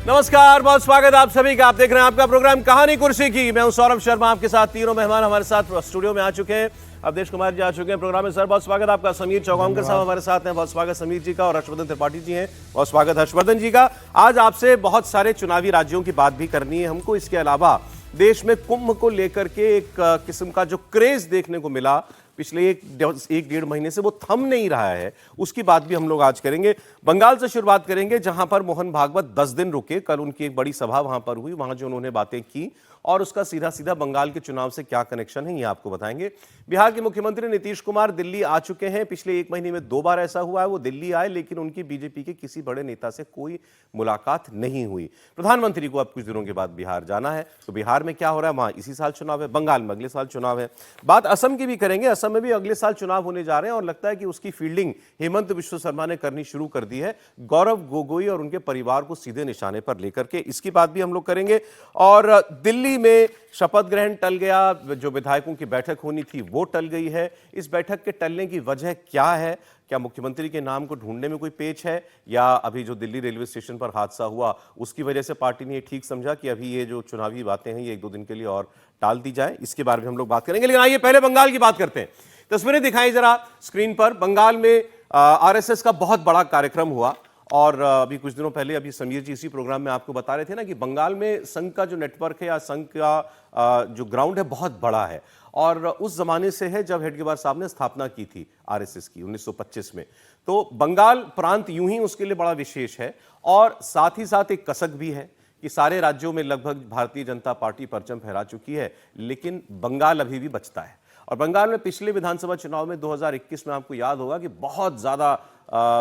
नमस्कार, बहुत स्वागत आप सभी का। आप देख रहे हैं आपका प्रोग्राम कहानी कुर्सी की। मैं हूं सौरभ शर्मा, आपके साथ तीनों मेहमान हमारे साथ स्टूडियो में आ चुके हैं। अवधेश कुमार जी आ चुके हैं प्रोग्राम में। सर बहुत स्वागत आपका। समीर चौगांवकर साहब हमारे साथ हैं, बहुत स्वागत समीर जी का। और हर्षवर्धन त्रिपाठी जी हैं, बहुत स्वागत हर्षवर्धन जी का। आज आपसे बहुत सारे चुनावी राज्यों की बात भी करनी है हमको। इसके अलावा देश में कुंभ को लेकर के एक किस्म का जो क्रेज देखने को मिला पिछले एक डेढ़ महीने से, वो थम नहीं रहा है, उसकी बात भी हम लोग आज करेंगे। बंगाल से शुरुआत करेंगे, जहां पर मोहन भागवत 10 दिन रुके। कल उनकी एक बड़ी सभा वहां पर हुई, वहां जो उन्होंने बातें की और उसका सीधा सीधा बंगाल के चुनाव से क्या कनेक्शन है, ये आपको बताएंगे। बिहार के मुख्यमंत्री नीतीश कुमार दिल्ली आ चुके हैं। पिछले एक महीने में 2 बार ऐसा हुआ है वो दिल्ली आए, लेकिन उनकी बीजेपी के किसी बड़े नेता से कोई मुलाकात नहीं हुई। प्रधानमंत्री को अब कुछ दिनों के बाद बिहार जाना है, तो बिहार में क्या हो रहा है, वहां इसी साल चुनाव है, बंगाल में अगले साल चुनाव है। बात असम की भी करेंगे, असम में भी अगले साल चुनाव होने जा रहे हैं और लगता है कि उसकी फील्डिंग हेमंत बिश्व शर्मा ने करनी शुरू कर दी है, गौरव गोगोई और उनके परिवार को सीधे निशाने पर लेकर के। इसकी बात भी हम लोग करेंगे। और दिल्ली में शपथ ग्रहण टल गया, जो विधायकों की बैठक होनी थी वो टल गई है। इस बैठक के टलने की वजह क्या है? क्या मुख्यमंत्री के नाम को ढूंढने में कोई पेच है, या अभी जो दिल्ली रेलवे स्टेशन पर हादसा हुआ उसकी वजह से पार्टी ने ठीक समझा कि अभी ये जो चुनावी बातें हैं ये 1-2 दिन के लिए और टाल दी जाए? इसके बारे में हम लोग बात करेंगे, लेकिन आइए पहले बंगाल की बात करते हैं। तस्वीरें दिखाई जरा स्क्रीन पर। बंगाल में आरएसएस का बहुत बड़ा कार्यक्रम हुआ और अभी कुछ दिनों पहले अभी समीर जी इसी प्रोग्राम में आपको बता रहे थे ना कि बंगाल में संघ का जो नेटवर्क है या संघ का जो ग्राउंड है बहुत बड़ा है और उस जमाने से है जब हेडगेवार साहब ने स्थापना की थी आरएसएस की 1925 में। तो बंगाल प्रांत यूं ही उसके लिए बड़ा विशेष है और साथ ही साथ एक कसक भी है कि सारे राज्यों में लगभग भारतीय जनता पार्टी परचम फहरा चुकी है, लेकिन बंगाल अभी भी बचता है। और बंगाल में पिछले विधानसभा चुनाव में 2021 में आपको याद होगा कि बहुत ज्यादा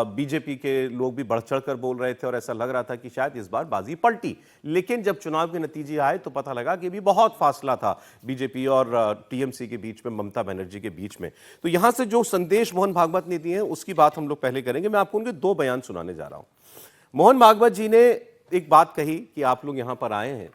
बीजेपी के लोग भी बढ़ चढ़ कर बोल रहे थे और ऐसा लग रहा था कि शायद इस बार बाजी पलटी। लेकिन जब चुनाव के नतीजे आए तो पता लगा कि भी बहुत फासला था बीजेपी और टीएमसी के बीच में, ममता बनर्जी के बीच में। तो यहां से जो संदेश मोहन भागवत ने दिए हैं उसकी बात हम लोग पहले करेंगे। मैं आपको उनके 2 बयान सुनाने जा रहा हूं। मोहन भागवत जी ने एक बात कही कि आप लोग यहां पर आए हैं,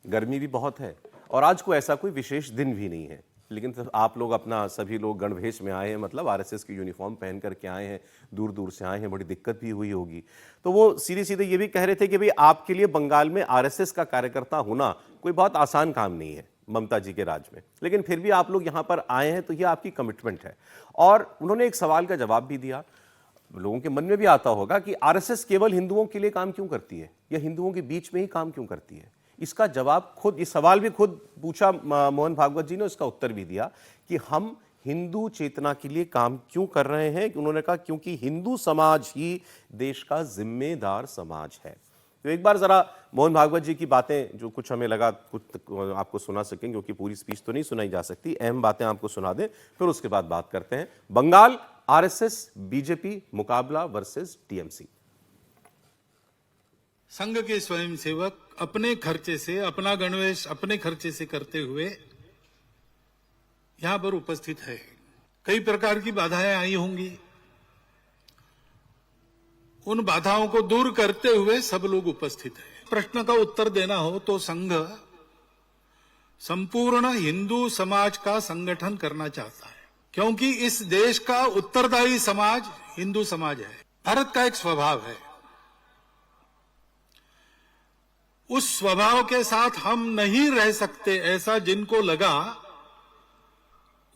गर्मी भी बहुत है और आज को ऐसा कोई विशेष दिन भी नहीं है, लेकिन तो आप लोग अपना सभी लोग गणवेश में आए हैं, मतलब आरएसएस की यूनिफॉर्म पहन करके आए हैं, दूर दूर से आए हैं, बड़ी दिक्कत भी हुई होगी। तो वो सीधे सीधे ये भी कह रहे थे कि भाई आपके लिए बंगाल में आरएसएस का कार्यकर्ता होना कोई बहुत आसान काम नहीं है ममता जी के राज में, लेकिन फिर भी आप लोग यहाँ पर आए हैं तो ये आपकी कमिटमेंट है। और उन्होंने एक सवाल का जवाब भी दिया। लोगों के मन में भी आता होगा कि आरएसएस केवल हिंदुओं के लिए काम क्यों करती है या हिंदुओं के बीच में ही काम क्यों करती है। इसका जवाब खुद, ये सवाल भी खुद पूछा मोहन भागवत जी ने, इसका उत्तर भी दिया कि हम हिंदू चेतना के लिए काम क्यों कर रहे हैं। उन्होंने कहा क्योंकि हिंदू समाज ही देश का जिम्मेदार समाज है। तो एक बार जरा मोहन भागवत जी की बातें, जो कुछ हमें लगा कुछ आपको सुना सकें, क्योंकि पूरी स्पीच तो नहीं सुनाई जा सकती, अहम बातें आपको सुना दें, फिर उसके बाद बात करते हैं बंगाल आरएसएस बीजेपी मुकाबला वर्सेस टीएमसी। संघ के स्वयंसेवक अपने खर्चे से, अपना गणवेश अपने खर्चे से करते हुए यहां पर उपस्थित है। कई प्रकार की बाधाएं आई होंगी, उन बाधाओं को दूर करते हुए सब लोग उपस्थित हैं। प्रश्न का उत्तर देना हो तो संघ संपूर्ण हिंदू समाज का संगठन करना चाहता है, क्योंकि इस देश का उत्तरदायी समाज हिंदू समाज है। भारत का एक स्वभाव है, उस स्वभाव के साथ हम नहीं रह सकते, ऐसा जिनको लगा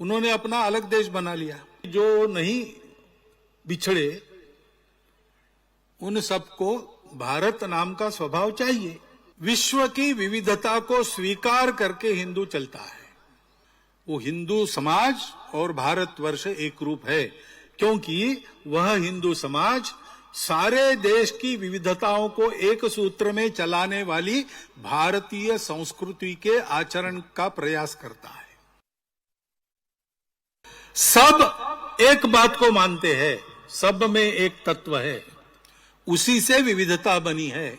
उन्होंने अपना अलग देश बना लिया। जो नहीं बिछड़े उन सबको भारत नाम का स्वभाव चाहिए। विश्व की विविधता को स्वीकार करके हिंदू चलता है। वो हिंदू समाज और भारतवर्ष एक रूप है, क्योंकि वह हिंदू समाज सारे देश की विविधताओं को एक सूत्र में चलाने वाली भारतीय संस्कृति के आचरण का प्रयास करता है। सब एक बात को मानते हैं, सब में एक तत्व है, उसी से विविधता बनी है।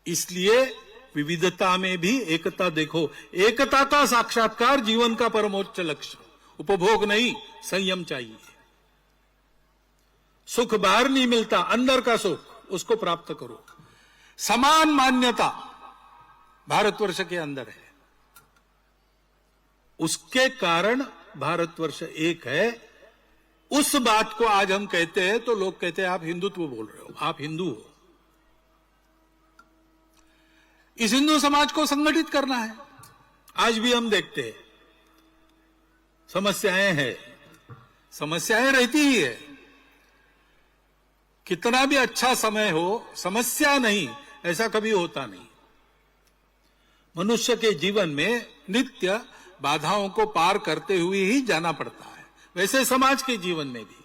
इसलिए विविधता में भी एकता देखो। एकता का साक्षात्कार जीवन का परमोच्च लक्ष्य, उपभोग नहीं, संयम चाहिए। सुख बाहर नहीं मिलता, अंदर का सुख उसको प्राप्त करो। समान मान्यता भारतवर्ष के अंदर है, उसके कारण भारतवर्ष एक है। उस बात को आज हम कहते हैं तो लोग कहते हैं आप हिंदुत्व बोल रहे हो, आप हिंदू हो। इस हिंदू समाज को संगठित करना है। आज भी हम देखते हैं समस्याएं रहती ही है। कितना भी अच्छा समय हो, समस्या नहीं, ऐसा कभी होता नहीं। मनुष्य के जीवन में नित्य बाधाओं को पार करते हुए ही जाना पड़ता है। वैसे समाज के जीवन में भी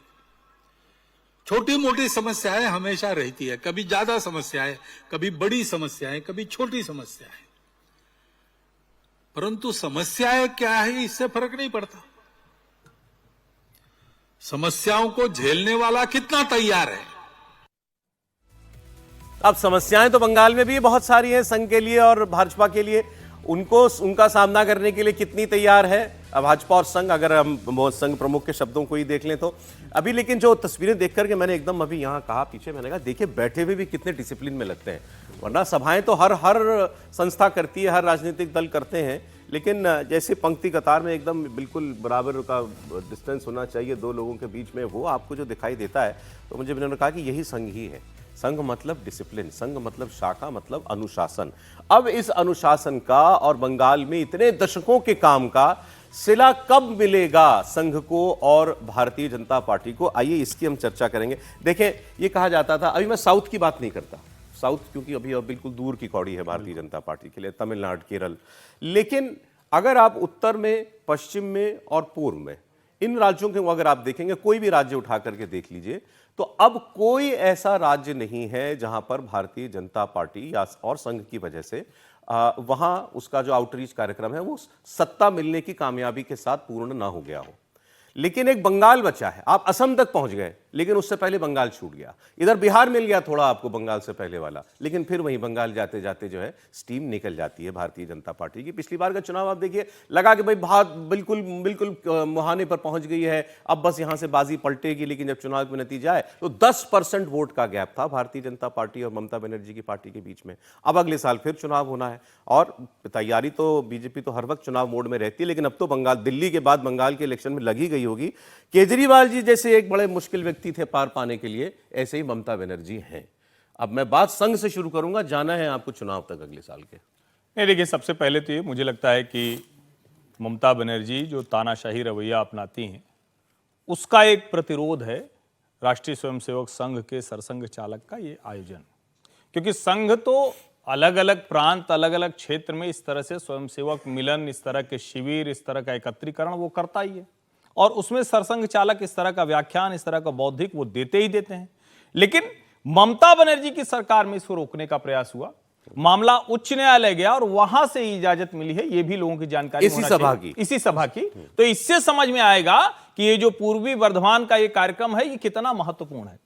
छोटी मोटी समस्याएं हमेशा रहती है, कभी ज्यादा समस्याएं, कभी बड़ी समस्याएं, कभी छोटी समस्याएं। परंतु समस्याएं क्या है इससे फर्क नहीं पड़ता। समस्याओं को झेलने वाला कितना तैयार है। अब समस्याएं तो बंगाल में भी बहुत सारी हैं संघ के लिए और भाजपा के लिए। उनका सामना करने के लिए कितनी तैयार है भाजपा और संघ, अगर हम संघ प्रमुख के शब्दों को ही देख लें तो अभी। लेकिन जो तस्वीरें देख करके मैंने एकदम अभी यहाँ कहा पीछे, मैंने कहा देखिए बैठे हुए भी कितने डिसिप्लिन में लगते हैं। वरना सभाएं तो हर संस्था करती है, हर राजनीतिक दल करते हैं, लेकिन जैसे पंक्ति कतार में एकदम बिल्कुल बराबर का डिस्टेंस होना चाहिए दो लोगों के बीच में, वो आपको जो दिखाई देता है, तो मुझे उन्होंने कहा कि यही संघ ही है। संघ मतलब डिसिप्लिन, संघ मतलब शाखा, मतलब अनुशासन। अब इस अनुशासन का और बंगाल में इतने दशकों के काम का सिला कब मिलेगा संघ को और भारतीय जनता पार्टी को, आइए इसकी हम चर्चा करेंगे। देखें, ये कहा जाता था, अभी मैं साउथ की बात नहीं करता, साउथ क्योंकि अभी बिल्कुल दूर की कौड़ी है भारतीय जनता पार्टी के लिए, तमिलनाडु, केरल। लेकिन अगर आप उत्तर में, पश्चिम में और पूर्व में, इन राज्यों के अगर आप देखेंगे, कोई भी राज्य उठा करके देख लीजिए, तो अब कोई ऐसा राज्य नहीं है जहां पर भारतीय जनता पार्टी या और संघ की वजह से वहां उसका जो आउटरीच कार्यक्रम है वो सत्ता मिलने की कामयाबी के साथ पूर्ण ना हो गया हो। लेकिन एक बंगाल बचा है। आप असम तक पहुंच गए, लेकिन उससे पहले बंगाल छूट गया। इधर बिहार मिल गया थोड़ा आपको बंगाल से पहले वाला, लेकिन फिर वहीं बंगाल जाते जाते जो है स्टीम निकल जाती है भारतीय जनता पार्टी की। पिछली बार का चुनाव आप देखिए, लगा कि भाई बात बिल्कुल बिल्कुल मुहाने पर पहुंच गई है, अब बस यहां से बाजी पलटेगी। लेकिन जब चुनाव का नतीजा आए तो 10% वोट का गैप था भारतीय जनता पार्टी और ममता बनर्जी की पार्टी के बीच में। अब अगले साल फिर चुनाव होना है और तैयारी तो बीजेपी तो हर वक्त चुनाव मोड में रहती है, लेकिन अब तो बंगाल, दिल्ली के बाद बंगाल के इलेक्शन में लगी गई होगी। केजरीवाल जी जैसे एक बड़े मुश्किल व्यक्ति थे पार पाने के लिए, ऐसे ही ममता बनर्जी हैं। अब मैं बात संघ से शुरू करूंगा, जाना है आपको चुनाव तक अगले साल के। नहीं, देखिए, सबसे पहले तो ये मुझे लगता है कि ममता बनर्जी जो तानाशाही रवैया अपनाती हैं, उसका एक प्रतिरोध है राष्ट्रीय स्वयंसेवक संघ के सरसंघ चालक का ये आयोजन। क्योंकि संघ तो अलग अलग प्रांत, अलग अलग क्षेत्र में इस तरह से स्वयंसेवक मिलन, इस तरह के शिविर, इस तरह का एकत्रीकरण वो करता ही है, और उसमें सरसंघ चालक इस तरह का व्याख्यान, इस तरह का बौद्धिक वो देते ही देते हैं। लेकिन ममता बनर्जी की सरकार में इसको रोकने का प्रयास हुआ, मामला उच्च न्यायालय गया और वहां से इजाजत मिली है, ये भी लोगों की जानकारी इसी सभा की। तो इससे समझ में आएगा कि ये जो पूर्वी वर्धमान का ये कार्यक्रम है, ये कितना महत्वपूर्ण है।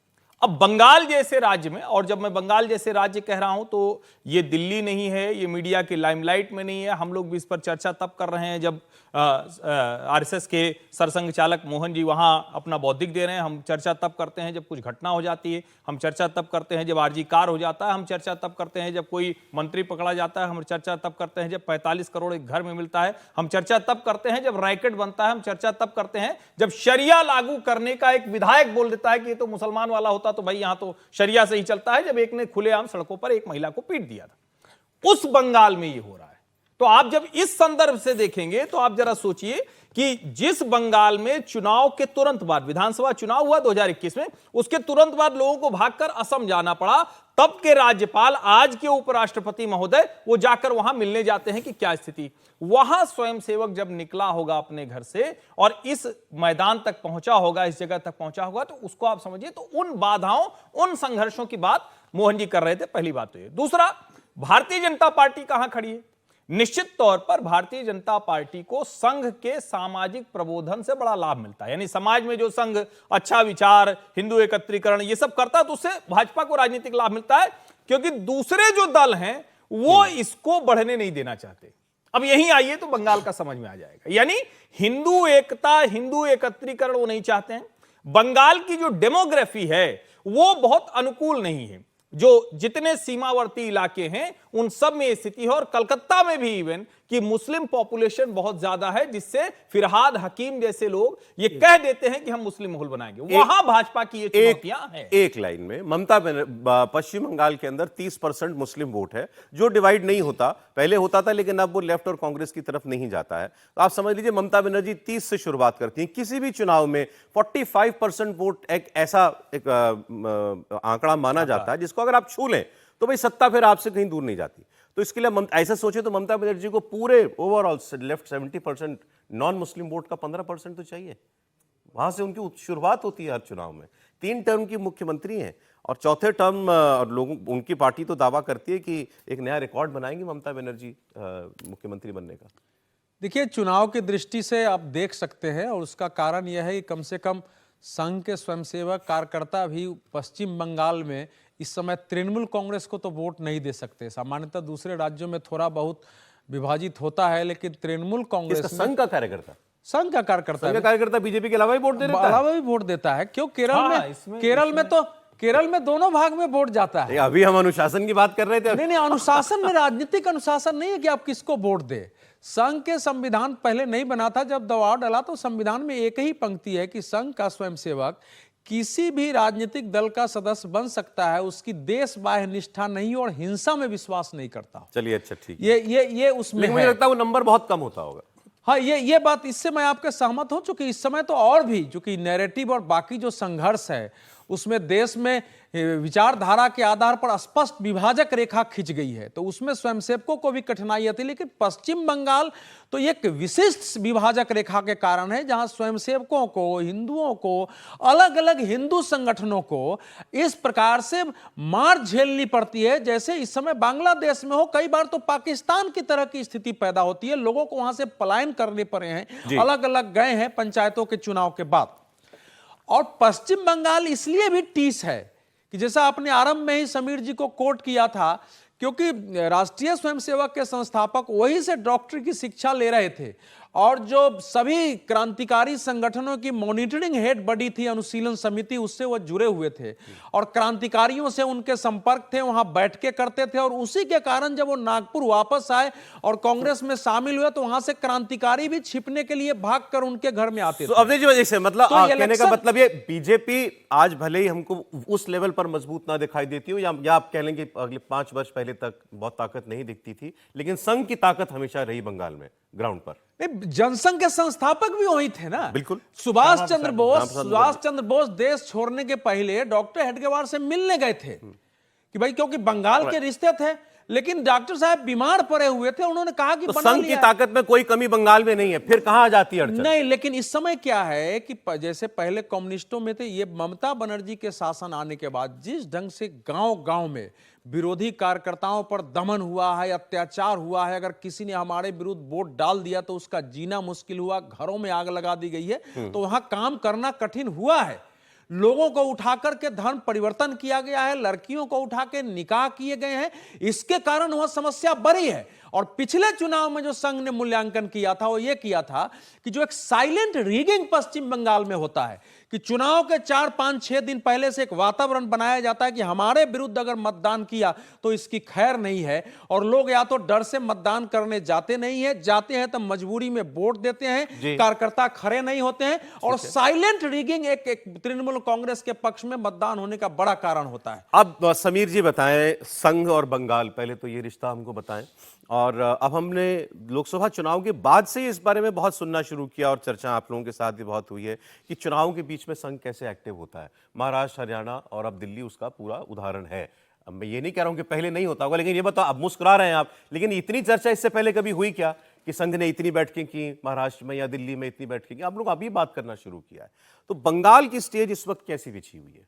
अब बंगाल जैसे राज्य में, और जब मैं बंगाल जैसे राज्य कह रहा हूं तो ये दिल्ली नहीं है, ये मीडिया के लाइमलाइट में नहीं है। हम लोग भी इस पर चर्चा तब कर रहे हैं जब आरएसएस के सरसंघ चालक मोहन जी वहां अपना बौद्धिक दे रहे हैं। हम चर्चा तब करते हैं जब कुछ घटना हो जाती है, हम चर्चा तब करते हैं जब आरजी कार हो जाता है, हम चर्चा तब करते हैं जब कोई मंत्री पकड़ा जाता है, हम चर्चा तब करते हैं जब 45 करोड़ एक घर में मिलता है, हम चर्चा तब करते हैं जब रैकेट बनता है, हम चर्चा तब करते हैं जब शरिया लागू करने का एक विधायक बोल देता है कि ये तो मुसलमान वाला होता तो भाई यहां तो शरिया से ही चलता है, जब एक ने खुलेआम सड़कों पर एक महिला को पीट दिया था। उस बंगाल में ये हो रहा है। तो आप जब इस संदर्भ से देखेंगे तो आप जरा सोचिए कि जिस बंगाल में चुनाव के तुरंत बाद, विधानसभा चुनाव हुआ 2021 में, उसके तुरंत बाद लोगों को भागकर असम जाना पड़ा, तब के राज्यपाल, आज के उपराष्ट्रपति महोदय, वो जाकर वहां मिलने जाते हैं कि क्या स्थिति। वहां स्वयंसेवक जब निकला होगा अपने घर से और इस मैदान तक पहुंचा होगा, इस जगह तक पहुंचा होगा, तो उसको आप समझिए, तो उन बाधाओं, उन संघर्षों की बात मोहन जी कर रहे थे। पहली बात तो ये। दूसरा, भारतीय जनता पार्टी कहां खड़ी है? निश्चित तौर पर भारतीय जनता पार्टी को संघ के सामाजिक प्रबोधन से बड़ा लाभ मिलता है। यानी समाज में जो संघ अच्छा विचार, हिंदू एकत्रीकरण, ये सब करता है, तो उससे भाजपा को राजनीतिक लाभ मिलता है, क्योंकि दूसरे जो दल हैं वो इसको बढ़ने नहीं देना चाहते। अब यहीं आइए तो बंगाल का समझ में आ जाएगा। यानी हिंदू एकता, हिंदू एकत्रीकरण वो नहीं चाहते हैं। बंगाल की जो डेमोग्राफी है वो बहुत अनुकूल नहीं है। जो जितने सीमावर्ती इलाके हैं उन सब में स्थिति है, और कलकत्ता में भी इवन कि मुस्लिम पॉपुलेशन बहुत ज्यादा है, जिससे फिरहाद हकीम जैसे लोग ये कह देते हैं कि हम मुस्लिम माहौल बनाएंगे। वहां भाजपा की ये चुनौतियां हैं। एक लाइन में ममता पश्चिम बंगाल के अंदर 30% मुस्लिम वोट है, जो डिवाइड नहीं होता, पहले होता था लेकिन अब वो लेफ्ट और कांग्रेस की तरफ नहीं जाता है। तो आप समझ लीजिए ममता बनर्जी 30 से शुरुआत करती हैं। किसी भी चुनाव में 45% वोट एक ऐसा आंकड़ा माना जाता है जिसको अगर आप छू लें तो भाई सत्ता फिर आपसे कहीं दूर नहीं जाती। तो इसके लिए ऐसा सोचे तो ममता बनर्जी को पूरे overall left 70% non Muslim vote का 15% तो चाहिए। वहां से उनकी शुरुआत होती है हर चुनाव में। 3 टर्म की मुख्यमंत्री हैं और चौथे टर्म लोगों उनकी पार्टी तो दावा करती है कि एक नया रिकॉर्ड बनाएंगी ममता बनर्जी मुख्यमंत्री बनने का। देखिए, चुनाव की दृष्टि से आप देख सकते हैं और उसका कारण यह है कि कम से कम संघ के स्वयंसेवक कार्यकर्ता भी पश्चिम बंगाल में इस समय तृणमूल कांग्रेस को तो वोट नहीं दे सकते। सामान्यतः दूसरे राज्यों में थोड़ा बहुत विभाजित होता है, लेकिन तृणमूल कांग्रेस में संघ का कार्यकर्ता बीजेपी के अलावा ही वोट देता है। क्यों? केरल में दोनों भाग में वोट जाता है। अभी हम अनुशासन की बात कर रहे थे। नहीं, अनुशासन में राजनीतिक अनुशासन नहीं है कि आप किसको वोट दे। संघ के संविधान पहले नहीं बना था, जब दबाव डाला तो संविधान में एक ही पंक्ति है कि संघ का स्वयंसेवक किसी भी राजनीतिक दल का सदस्य बन सकता है, उसकी देश बाह्य निष्ठा नहीं और हिंसा में विश्वास नहीं करता। चलिए, अच्छा, ठीक है। ये उसमें मुझे लगता है वो नंबर बहुत कम होता होगा। हाँ, ये बात इससे मैं आपके सहमत हूं, चूंकि इस समय तो और भी चूंकि नैरेटिव और बाकी जो संघर्ष है उसमें देश में विचारधारा के आधार पर स्पष्ट विभाजक रेखा खिंच गई है, तो उसमें स्वयंसेवकों को भी कठिनाई आती है। लेकिन पश्चिम बंगाल तो एक विशिष्ट विभाजक रेखा के कारण है, जहां स्वयंसेवकों को, हिंदुओं को, अलग अलग हिंदू संगठनों को इस प्रकार से मार झेलनी पड़ती है जैसे इस समय बांग्लादेश में हो। कई बार तो पाकिस्तान की तरह की स्थिति पैदा होती है, लोगों को वहां से पलायन करने पड़े हैं, अलग अलग गए हैं पंचायतों के चुनाव के बाद। और पश्चिम बंगाल इसलिए भी टीस है कि जैसा आपने आरंभ में ही समीर जी को कोट किया था, क्योंकि राष्ट्रीय स्वयंसेवक के संस्थापक वही से डॉक्टर की शिक्षा ले रहे थे और जो सभी क्रांतिकारी संगठनों की मॉनिटरिंग हेड बॉडी थी अनुशीलन समिति, उससे वो जुड़े हुए थे और क्रांतिकारियों से उनके संपर्क थे, वहां बैठ के करते थे। और उसी के कारण जब वो नागपुर वापस आए और कांग्रेस में शामिल हुए तो वहां से क्रांतिकारी भी छिपने के लिए भागकर उनके घर में आते थे। अवधेश जी, वजह से मतलब कहने का मतलब ये बीजेपी आज भले ही हमको उस लेवल पर मजबूत ना दिखाई देती हो, या आप कह लेंगे अगले 5 वर्ष पहले तक बहुत ताकत नहीं दिखती थी, लेकिन संघ की ताकत हमेशा रही बंगाल में ग्राउंड पर। जनसंघ के संस्थापक भी वही थे ना। बिल्कुल। सुभाष चंद्र बोस देश छोड़ने के पहले डॉक्टर हेडगेवार से मिलने गए थे कि भाई, क्योंकि बंगाल के रिश्ते थे, लेकिन डॉक्टर साहब बीमार पड़े हुए थे। उन्होंने कहा कि तो संघ की ताकत में कोई कमी बंगाल में नहीं है, फिर कहां आ जाती है अड़चन? नहीं, लेकिन इस समय क्या है कि जैसे पहले कम्युनिस्टों में थे, ये ममता बनर्जी के शासन आने के बाद जिस ढंग से गांव-गांव में विरोधी कार्यकर्ताओं पर दमन हुआ है, अत्याचार हुआ है, अगर किसी ने हमारे विरुद्ध वोट डाल दिया तो उसका जीना मुश्किल हुआ, घरों में आग लगा दी गई है, तो वहां काम करना कठिन हुआ है। लोगों को उठाकर के धर्म परिवर्तन किया गया है, लड़कियों को उठा के निकाह किए गए हैं, इसके कारण वह समस्या बढ़ी है। और पिछले चुनाव में जो संघ ने मूल्यांकन किया था वो ये किया था कि जो एक साइलेंट रीगिंग पश्चिम बंगाल में होता है कि चुनाव के 4, 5, 6 दिन पहले से एक वातावरण बनाया जाता है कि हमारे विरुद्ध अगर मतदान किया तो इसकी खैर नहीं है, और लोग या तो डर से मतदान करने जाते नहीं है, जाते हैं तो मजबूरी में वोट देते हैं, कार्यकर्ता खड़े नहीं होते हैं, और साइलेंट रीगिंग एक तृणमूल कांग्रेस के पक्ष में मतदान होने का बड़ा कारण होता है। अब समीर जी बताएं, संघ और बंगाल, पहले तो ये रिश्ता हमको बताएं, और अब हमने लोकसभा चुनाव के बाद से इस बारे में बहुत सुनना शुरू किया और चर्चा आप लोगों के साथ भी बहुत हुई है कि चुनाव के बीच में संघ कैसे एक्टिव होता है। महाराष्ट्र, हरियाणा और अब दिल्ली उसका पूरा उदाहरण है। अब मैं ये नहीं कह रहा हूं कि पहले नहीं होता होगा, लेकिन ये बताओ, अब मुस्कुरा रहे हैं आप, लेकिन इतनी चर्चा इससे पहले कभी हुई क्या कि संघ ने इतनी बैठकें की महाराष्ट्र में या दिल्ली में, इतनी बैठकें की? आप लोग अभी बात करना शुरू किया है। तो बंगाल की स्टेज इस वक्त कैसी बिछी हुई है?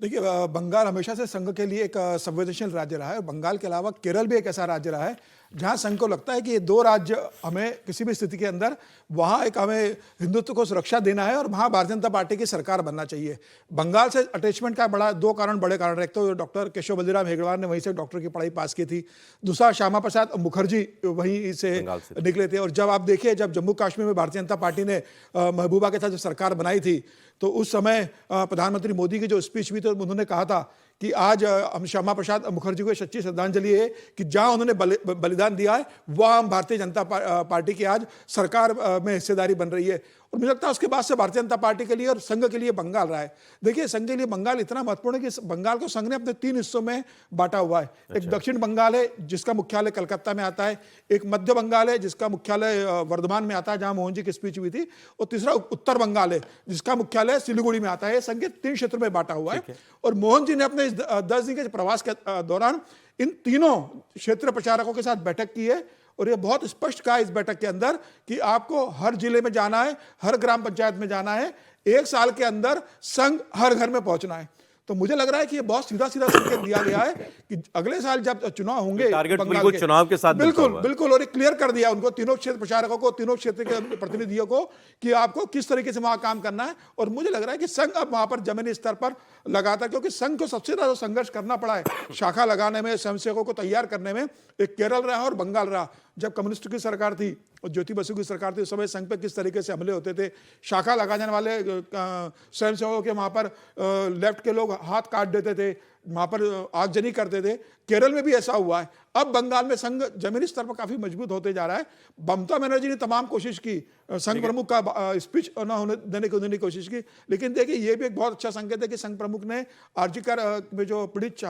देखिए, बंगाल हमेशा से संघ के लिए एक संवेदनशील राज्य रहा है। बंगाल के अलावा केरल भी एक ऐसा राज्य रहा है जहां संघ को लगता है कि ये 2 राज्य हमें किसी भी स्थिति के अंदर वहां एक हमें हिंदुत्व को सुरक्षा देना है और वहां भारतीय जनता पार्टी की सरकार बनना चाहिए। बंगाल से अटैचमेंट का बड़े कारण। एक तो डॉक्टर केशव बल्जीराम हेगड़वार ने वहीं से डॉक्टर की पढ़ाई पास की थी, दूसरा श्यामा प्रसाद मुखर्जी वहीं से निकले थे। और जब आप देखिए, जब जम्मू कश्मीर में भारतीय जनता पार्टी ने महबूबा के साथ जो सरकार बनाई थी, तो उस समय प्रधानमंत्री मोदी की जो स्पीच हुई थी, उन्होंने कहा था कि आज हम श्यामा प्रसाद मुखर्जी को सच्ची श्रद्धांजलि है कि जहां उन्होंने बलिदान दिया है वह हम भारतीय जनता पार्टी की आज सरकार में हिस्सेदारी बन रही है। और मुझे लगता है उसके बाद से भारतीय जनता पार्टी के लिए और संघ के लिए बंगाल रहा है। देखिए, संघ के लिए बंगाल इतना महत्वपूर्ण है कि बंगाल को संघ ने अपने 3 हिस्सों में बांटा हुआ है। एक दक्षिण बंगाल है जिसका मुख्यालय कलकत्ता में आता है, एक मध्य बंगाल है जिसका मुख्यालय वर्धमान में आता है जहां मोहन जी की स्पीच हुई थी, और तीसरा उत्तर बंगाल है जिसका मुख्यालय सिलीगुड़ी में आता है। संघ के 3 क्षेत्रों में बांटा हुआ है। और मोहन जी ने अपने इस 10 दिन के प्रवास के दौरान इन तीनों क्षेत्र प्रचारकों के साथ बैठक की है, और ये बहुत स्पष्ट कहा इस बैठक के अंदर कि आपको हर जिले में जाना है, हर ग्राम पंचायत में जाना है, 1 साल के अंदर संघ हर घर में पहुंचना है। तो मुझे लग रहा है कि ये बहुत सीधा सीधा संकेत दिया गया है कि अगले साल जब चुनाव होंगे, टारगेट बिल्कुल चुनाव के साथ बिल्कुल बिल्कुल, और क्लियर कर दिया उनको, तीनों क्षेत्र प्रचारकों को, तीनों क्षेत्र के प्रतिनिधियों को, कि आपको किस तरीके से वहां काम करना है। और मुझे लग रहा है कि संघ अब वहां पर जमीनी स्तर पर लगातार, क्योंकि संघ को सबसे ज्यादा संघर्ष करना पड़ा है शाखा लगाने में, स्वयंसेवकों को तैयार करने में। एक केरल रहा और बंगाल रहा। जब कम्युनिस्ट की सरकार थी और ज्योति बसु की सरकार थी, उस समय संघ पे किस तरीके से हमले होते थे, शाखा लगाने वाले स्वयंसेवकों के वहां पर लेफ्ट के लोग हाथ काट देते थे, वहां पर आगजनी करते थे। केरल में भी ऐसा हुआ है। अब बंगाल में संघ जमीनी स्तर पर काफी मजबूत होते जा रहा है। ममता बनर्जी ने तमाम कोशिश की, संघ प्रमुख का स्पीच न होने देने की कोशिश की, लेकिन देखिए ये भी एक बहुत अच्छा संकेत है कि संघ प्रमुख ने आरजीकर में जो पीड़ित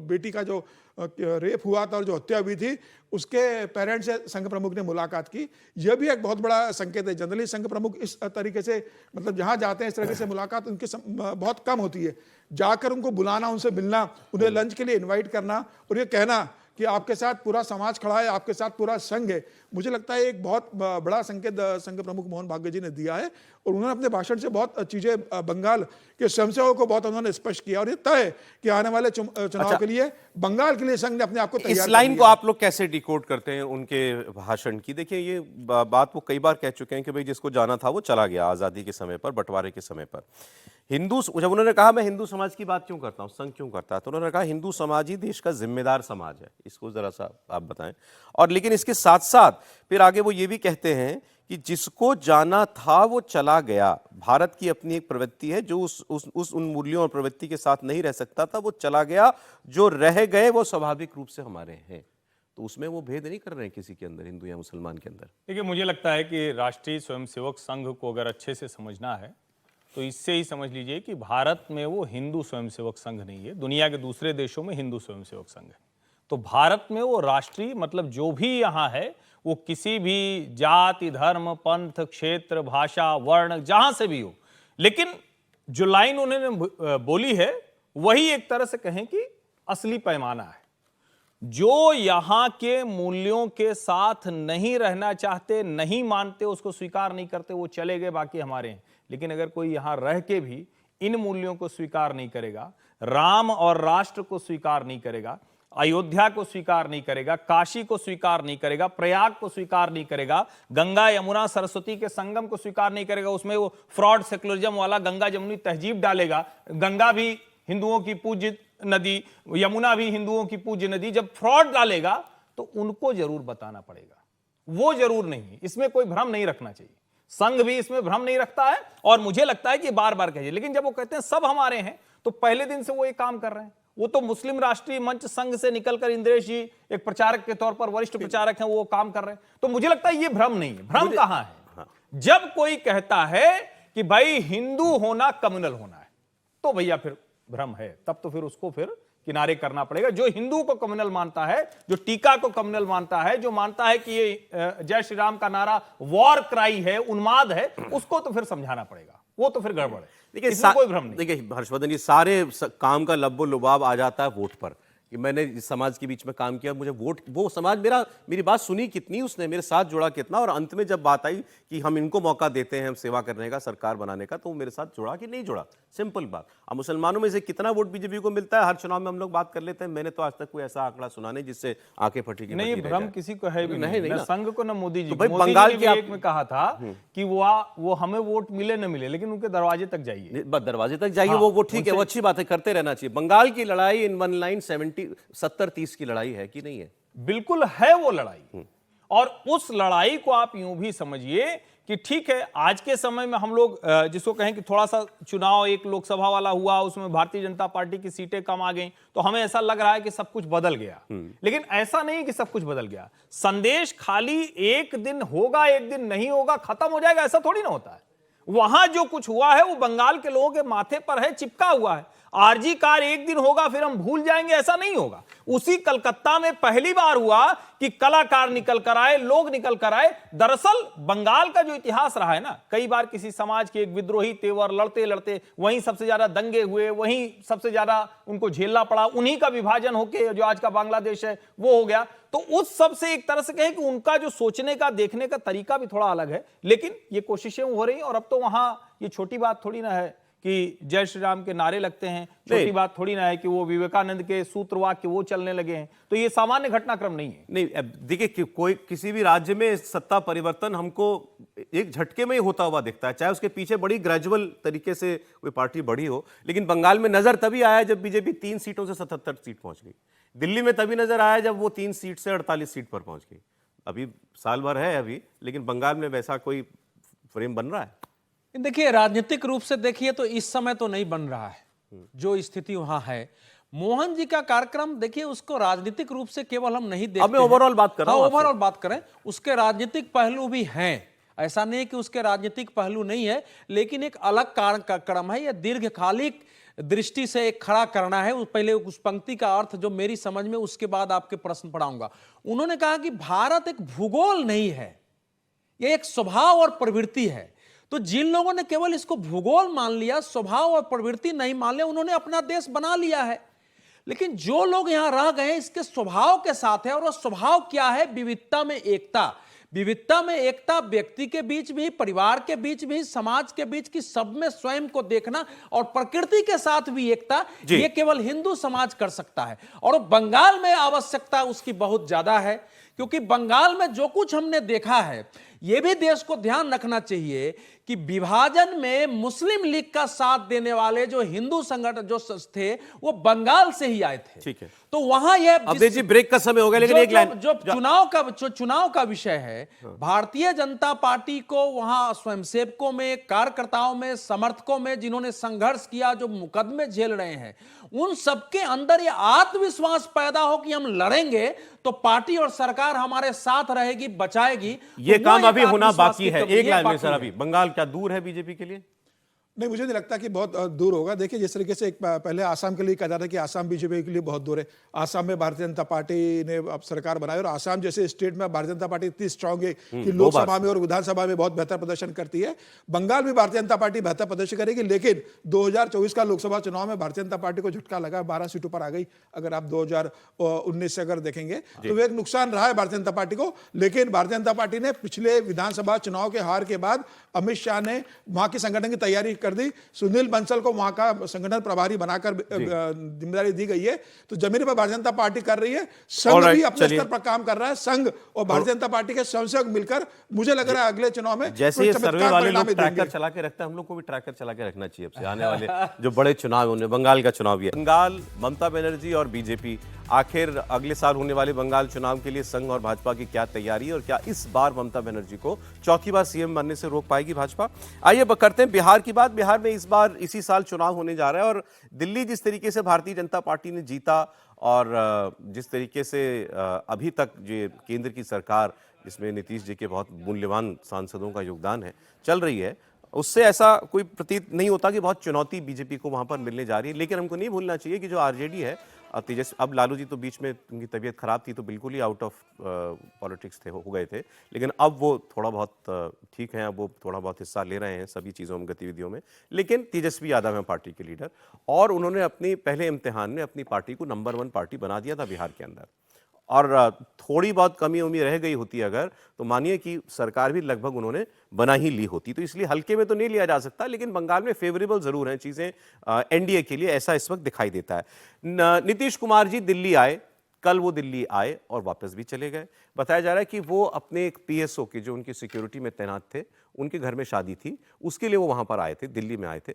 बेटी का जो रेप हुआ था और जो हत्या हुई थी, उसके पेरेंट्स से संघ प्रमुख ने मुलाकात की। यह भी एक बहुत बड़ा संकेत है। जनरली संघ प्रमुख इस तरीके से, मतलब जहां जाते हैं इस तरीके से मुलाकात उनकी बहुत कम होती है। जाकर उनको बुलाना, उनसे मिलना, उन्हें लंच के लिए इनवाइट करना और ये कहना कि आपके साथ पूरा समाज खड़ा है, आपके साथ पूरा संघ है, मुझे लगता है एक बहुत बड़ा संकेत संघ प्रमुख मोहन भागवत जी ने दिया है। और उन्होंने अपने भाषण से बहुत चीजें बंगाल के स्वयंसेवकों को बहुत उन्होंने स्पष्ट किया, और ये तय है कि आने वाले चुनाव के लिए बंगाल के लिए संघ ने अपने आप को तैयार इस लाइन को आप लोग कैसे डिकोड करते हैं उनके भाषण की? देखिए, ये बात वो कई बार कह चुके हैं कि भाई जिसको जाना था वो चला गया आजादी के समय पर, बंटवारे के समय पर। हिंदू, जब उन्होंने कहा मैं हिंदू समाज की बात क्यों करता हूं, संघ क्यों करता है, तो उन्होंने कहा हिंदू समाज ही देश का जिम्मेदार समाज है। इसको जरा सा आप बताएं। और लेकिन इसके साथ साथ फिर आगे वो ये भी कहते हैं कि जिसको जाना था वो चला गया। भारत की अपनी एक प्रवृत्ति है, जो उस उन मूल्यों और प्रवृत्ति के साथ नहीं रह सकता था वो चला गया, जो रह गए वो स्वाभाविक रूप से हमारे हैं। तो उसमें वो भेद नहीं कर रहे हैं किसी के अंदर, हिंदू या मुसलमान के अंदर। देखिए, मुझे लगता है कि राष्ट्रीय स्वयंसेवक संघ को अगर अच्छे से समझना है तो इससे ही समझ लीजिए कि भारत में वो हिंदू स्वयंसेवक संघ नहीं है, दुनिया के दूसरे देशों में हिंदू स्वयंसेवक संघ है। तो भारत में वो राष्ट्रीय, मतलब जो भी यहाँ है वो किसी भी जाति, धर्म, पंथ, क्षेत्र, भाषा, वर्ण, जहां से भी हो, लेकिन जो लाइन उन्होंने बोली है वही एक तरह से कहें कि असली पैमाना है। जो यहाँ के मूल्यों के साथ नहीं रहना चाहते, नहीं मानते, उसको स्वीकार नहीं करते, वो चले गए, बाकी हमारे हैं। लेकिन अगर कोई यहाँ रह के भी इन मूल्यों को स्वीकार नहीं करेगा, राम और राष्ट्र को स्वीकार नहीं करेगा, अयोध्या को स्वीकार नहीं करेगा, काशी को स्वीकार नहीं करेगा, प्रयाग को स्वीकार नहीं करेगा, गंगा यमुना सरस्वती के संगम को स्वीकार नहीं करेगा, उसमें वो फ्रॉड सेकुलरिज्म वाला गंगा जमुनी तहजीब डालेगा, गंगा भी हिंदुओं की पूज्य नदी, यमुना भी हिंदुओं की पूज्य नदी, जब फ्रॉड डालेगा तो उनको जरूर बताना पड़ेगा। वो जरूर नहीं, इसमें कोई भ्रम नहीं रखना चाहिए। संघ भी इसमें भ्रम नहीं रखता है और मुझे लगता है कि बार बार कहिए। लेकिन जब वो कहते हैं सब हमारे हैं, तो पहले दिन से वो ये काम कर रहे हैं। वो तो मुस्लिम राष्ट्रीय मंच संघ से निकलकर इंद्रेश जी एक प्रचारक के तौर पर वरिष्ठ प्रचारक हैं, वो काम कर रहे हैं। तो मुझे लगता है ये भ्रम नहीं है। भ्रम कहां है? जब कोई कहता है कि भाई हिंदू होना कम्युनल होना है, तो भैया फिर भ्रम है। तब तो फिर उसको फिर किनारे करना पड़ेगा। जो हिंदू को कम्युनल मानता है, जो टीका को कम्युनल मानता है, जो मानता है कि ये जय श्री राम का नारा वॉर क्राई है, उन्माद है, उसको तो फिर समझाना पड़ेगा। वो तो फिर गड़बड़ है। देखिए, इसमें कोई भ्रम नहीं। देखिए हर्षवर्धन, ये सारे काम का लब्बो लुबाब आ जाता है वोट पर कि मैंने इस समाज के बीच में काम किया, मुझे वोट, वो समाज मेरी बात सुनी कितनी, उसने मेरे साथ जुड़ा कितना, और अंत में जब बात आई कि हम इनको मौका देते हैं हम सेवा करने का, सरकार बनाने का, तो वो मेरे साथ जुड़ा कि नहीं जुड़ा। सिंपल बात। अब मुसलमानों में से कितना वोट बीजेपी को मिलता है, हर चुनाव में हम लोग बात कर लेते हैं। मैंने तो आज तक कोई ऐसा आंकड़ा सुना नहीं जिससे आंखें फटी की नहीं, भ्रम किसी को है भी नहीं, ना संघ को ना मोदी जी। तो भाई मोदी बंगाल जी की ने एक में कहा था कि वो हमें वोट मिले न मिले, लेकिन उनके दरवाजे तक जाइए, बस दरवाजे तक जाइए। वो ठीक है, वो अच्छी बात है, करते रहना चाहिए। बंगाल की लड़ाई इन वन लाइन 70-30 की लड़ाई है कि नहीं है? बिल्कुल है वो लड़ाई। और उस लड़ाई को आप यूं भी समझिए कि ठीक है, आज के समय में हम लोग जिसको कहें कि थोड़ा सा चुनाव एक लोकसभा वाला हुआ, उसमें भारतीय जनता पार्टी की सीटें कम आ गई, तो हमें ऐसा लग रहा है कि सब कुछ बदल गया। लेकिन ऐसा नहीं कि सब कुछ बदल गया। संदेश खाली एक दिन होगा, एक दिन नहीं होगा, खत्म हो जाएगा, ऐसा थोड़ी ना होता है। वहां जो कुछ हुआ है वो बंगाल के लोगों के माथे पर है, चिपका हुआ है। आरजी कार एक दिन होगा फिर हम भूल जाएंगे, ऐसा नहीं होगा। उसी कलकत्ता में पहली बार हुआ कि कलाकार निकल कर आए, लोग निकल कर आए। दरअसल बंगाल का जो इतिहास रहा है ना, कई बार किसी समाज के एक विद्रोही तेवर लड़ते लड़ते वहीं सबसे ज्यादा दंगे हुए, वहीं सबसे ज्यादा उनको झेलना पड़ा, उन्हीं का विभाजन होकर जो आज का बांग्लादेश है वो हो गया। तो उस सब से एक तरह से कहें कि उनका जो सोचने का, देखने का तरीका भी थोड़ा अलग है। लेकिन ये कोशिशें हो रही, और अब तो वहां ये छोटी बात थोड़ी ना है कि जय श्री राम के नारे लगते हैं, छोटी बात थोड़ी ना है कि वो विवेकानंद के सूत्र वाक्य वो चलने लगे हैं। तो ये सामान्य घटनाक्रम नहीं है। नहीं, अब देखिए कि कोई किसी भी राज्य में सत्ता परिवर्तन हमको एक झटके में ही होता हुआ दिखता है, चाहे उसके पीछे बड़ी ग्रेजुअल तरीके से कोई पार्टी बढ़ी हो। लेकिन बंगाल में नजर तभी आया जब बीजेपी 3 सीटों से 77 सीट पहुंच गई। दिल्ली में तभी नजर आया जब वो 3 सीट से 48 सीट पर पहुंच गई। अभी साल भर है अभी, लेकिन बंगाल में वैसा कोई फ्रेम बन रहा है। देखिए, राजनीतिक रूप से देखिए तो इस समय तो नहीं बन रहा है जो स्थिति वहां है। मोहन जी का कार्यक्रम देखिए, उसको राजनीतिक रूप से केवल हम नहीं देखते। अब मैं ओवरऑल बात कर रहा हूं। ओवरऑल बात करें, उसके राजनीतिक पहलू भी हैं, ऐसा नहीं कि उसके राजनीतिक पहलू नहीं है, लेकिन एक अलग कार्यक्रम है। यह दीर्घकालिक दृष्टि से एक खड़ा करना है। पहले उस पंक्ति का अर्थ जो मेरी समझ में, उसके बाद आपके प्रश्न पढ़ाऊंगा। उन्होंने कहा कि भारत एक भूगोल नहीं है, यह एक स्वभाव और प्रवृत्ति है। तो जिन लोगों ने केवल इसको भूगोल मान लिया, स्वभाव और प्रवृत्ति नहीं मान लिया, उन्होंने अपना देश बना लिया है। लेकिन जो लोग यहां रह गए इसके स्वभाव के साथ है, और वो स्वभाव क्या है? विविधता में एकता। विविधता में एकता व्यक्ति के बीच भी, परिवार के बीच भी, समाज के बीच की, सब में स्वयं को देखना, और प्रकृति के साथ भी एकता, ये केवल हिंदू समाज कर सकता है। और बंगाल में आवश्यकता उसकी बहुत ज्यादा है, क्योंकि बंगाल में जो कुछ हमने देखा है, यह भी देश को ध्यान रखना चाहिए कि विभाजन में मुस्लिम लीग का साथ देने वाले जो हिंदू संगठन जो थे, वो बंगाल से ही आए थे। ठीक है, तो वहां यह अवधेश जी ब्रेक का समय हो गया, लेकिन एक लाइन जो चुनाव का विषय है, भारतीय जनता पार्टी को वहां स्वयंसेवकों में, कार्यकर्ताओं में, समर्थकों में, जिन्होंने संघर्ष किया, जो मुकदमे झेल रहे हैं, उन सबके अंदर यह आत्मविश्वास पैदा हो कि हम लड़ेंगे तो पार्टी और सरकार हमारे साथ रहेगी, बचाएगी। ये तो काम अभी होना बाकी है। ये एक लाइन में बाकी सर, है। अभी बंगाल क्या दूर है बीजेपी के लिए? नहीं, मुझे नहीं लगता कि बहुत दूर होगा। देखिए, जिस तरीके से एक पहले आसाम के लिए कहा जाता है कि आसाम बीजेपी के लिए बहुत दूर है। आसाम में भारतीय जनता पार्टी ने अब सरकार बनाई, और आसाम जैसे स्टेट में भारतीय जनता पार्टी इतनी स्ट्रांग है कि लोकसभा में और विधानसभा में बहुत बेहतर प्रदर्शन करती है। बंगाल में भारतीय जनता पार्टी बेहतर प्रदर्शन करेगी, लेकिन 2024 का लोकसभा चुनाव में भारतीय जनता पार्टी को झटका लगा, 12 सीटों पर आ गई। अगर आप 2019 से अगर देखेंगे तो वो एक नुकसान रहा है भारतीय जनता पार्टी को। लेकिन भारतीय जनता पार्टी ने पिछले विधानसभा चुनाव के हार के बाद अमित शाह ने वहां की संगठन की तैयारी कर दी। सुनील बंसल को वहां का संगठन प्रभारी बनाकर जिम्मेदारी दी गई है। तो जमीन पर भारतीय जनता पार्टी कर रही है, संघ भी अपने स्तर पर काम कर रहा है। संघ और भारतीय जनता पार्टी के स्वयंसेवक मिलकर, मुझे लग रहा है अगले चुनाव में जैसे ये सर्वे वाले लोग ट्रैकर चला के रखते हैं, हम लोग को भी ट्रैकर चला के रखना चाहिए। अब से आने वाले जो बड़े चुनाव है, उनमें बंगाल का चुनाव भी है। बंगाल, ममता बनर्जी और बीजेपी, आखिर अगले साल होने वाले बंगाल चुनाव के लिए संघ और भाजपा की क्या तैयारी है, और क्या इस बार ममता बनर्जी को चौथी बार सीएम बनने से रोक पाएगी भाजपा? आइए करते हैं बिहार की बात। बिहार में इस बार इसी साल चुनाव होने जा रहा है, और दिल्ली जिस तरीके से भारतीय जनता पार्टी ने जीता, और जिस तरीके से अभी तक जो केंद्र की सरकार, जिसमें नीतीश जी के बहुत मूल्यवान सांसदों का योगदान है, चल रही है, उससे ऐसा कोई प्रतीत नहीं होता कि बहुत चुनौती बीजेपी को वहां पर मिलने जा रही है। लेकिन हमको नहीं भूलना चाहिए कि जो आरजेडी है, तेजस्वी, अब लालू जी तो बीच में उनकी तबीयत खराब थी तो बिल्कुल ही आउट ऑफ पॉलिटिक्स थे, हो गए थे, लेकिन अब वो थोड़ा बहुत ठीक हैं, अब वो थोड़ा बहुत हिस्सा ले रहे हैं सभी चीज़ों में, गतिविधियों में। लेकिन तेजस्वी यादव हैं पार्टी के लीडर, और उन्होंने अपनी पहले इम्तिहान में अपनी पार्टी को नंबर 1 पार्टी बना दिया था बिहार के अंदर। और थोड़ी बहुत कमी उम्मीद रह गई होती अगर, तो मानिए कि सरकार भी लगभग उन्होंने बना ही ली होती। तो इसलिए हल्के में तो नहीं लिया जा सकता, लेकिन बंगाल में फेवरेबल जरूर हैं चीजें एनडीए के लिए, ऐसा इस वक्त दिखाई देता है। नीतीश कुमार जी दिल्ली आए, कल वो दिल्ली आए और वापस भी चले गए। बताया जा रहा है कि वो अपने एक पीएसओ के, जो उनकी सिक्योरिटी में तैनात थे, उनके घर में शादी थी, उसके लिए वो वहां पर आए थे, दिल्ली में आए थे,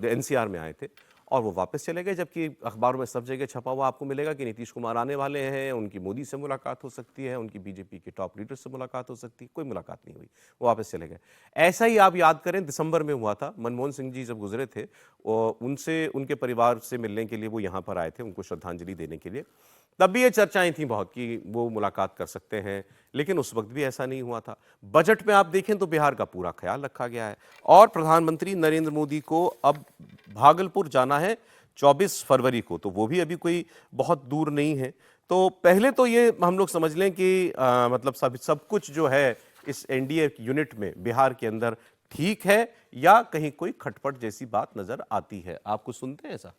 एनसीआर में आए थे, और वो वापस चले गए, जबकि अखबारों में सब जगह छपा हुआ आपको मिलेगा कि नीतीश कुमार आने वाले हैं, उनकी मोदी से मुलाकात हो सकती है, उनकी बीजेपी के टॉप लीडर से मुलाकात हो सकती है। कोई मुलाकात नहीं हुई, वो वापस चले गए। ऐसा ही आप याद करें दिसंबर में हुआ था, मनमोहन सिंह जी जब गुजरे थे और उनसे उनके परिवार से मिलने के लिए वो यहाँ पर आए थे, उनको श्रद्धांजलि देने के लिए। तब भी ये चर्चाएं थी बहुत कि वो मुलाकात कर सकते हैं, लेकिन उस वक्त भी ऐसा नहीं हुआ था। बजट में आप देखें तो बिहार का पूरा ख्याल रखा गया है और प्रधानमंत्री नरेंद्र मोदी को अब भागलपुर जाना है 24 फरवरी को, तो वो भी अभी कोई बहुत दूर नहीं है। तो पहले तो ये हम लोग समझ लें कि मतलब सब कुछ जो है इस एनडीए यूनिट में बिहार के अंदर ठीक है या कहीं कोई खटपट जैसी बात नजर आती है? आपको सुनते हैं ऐसा?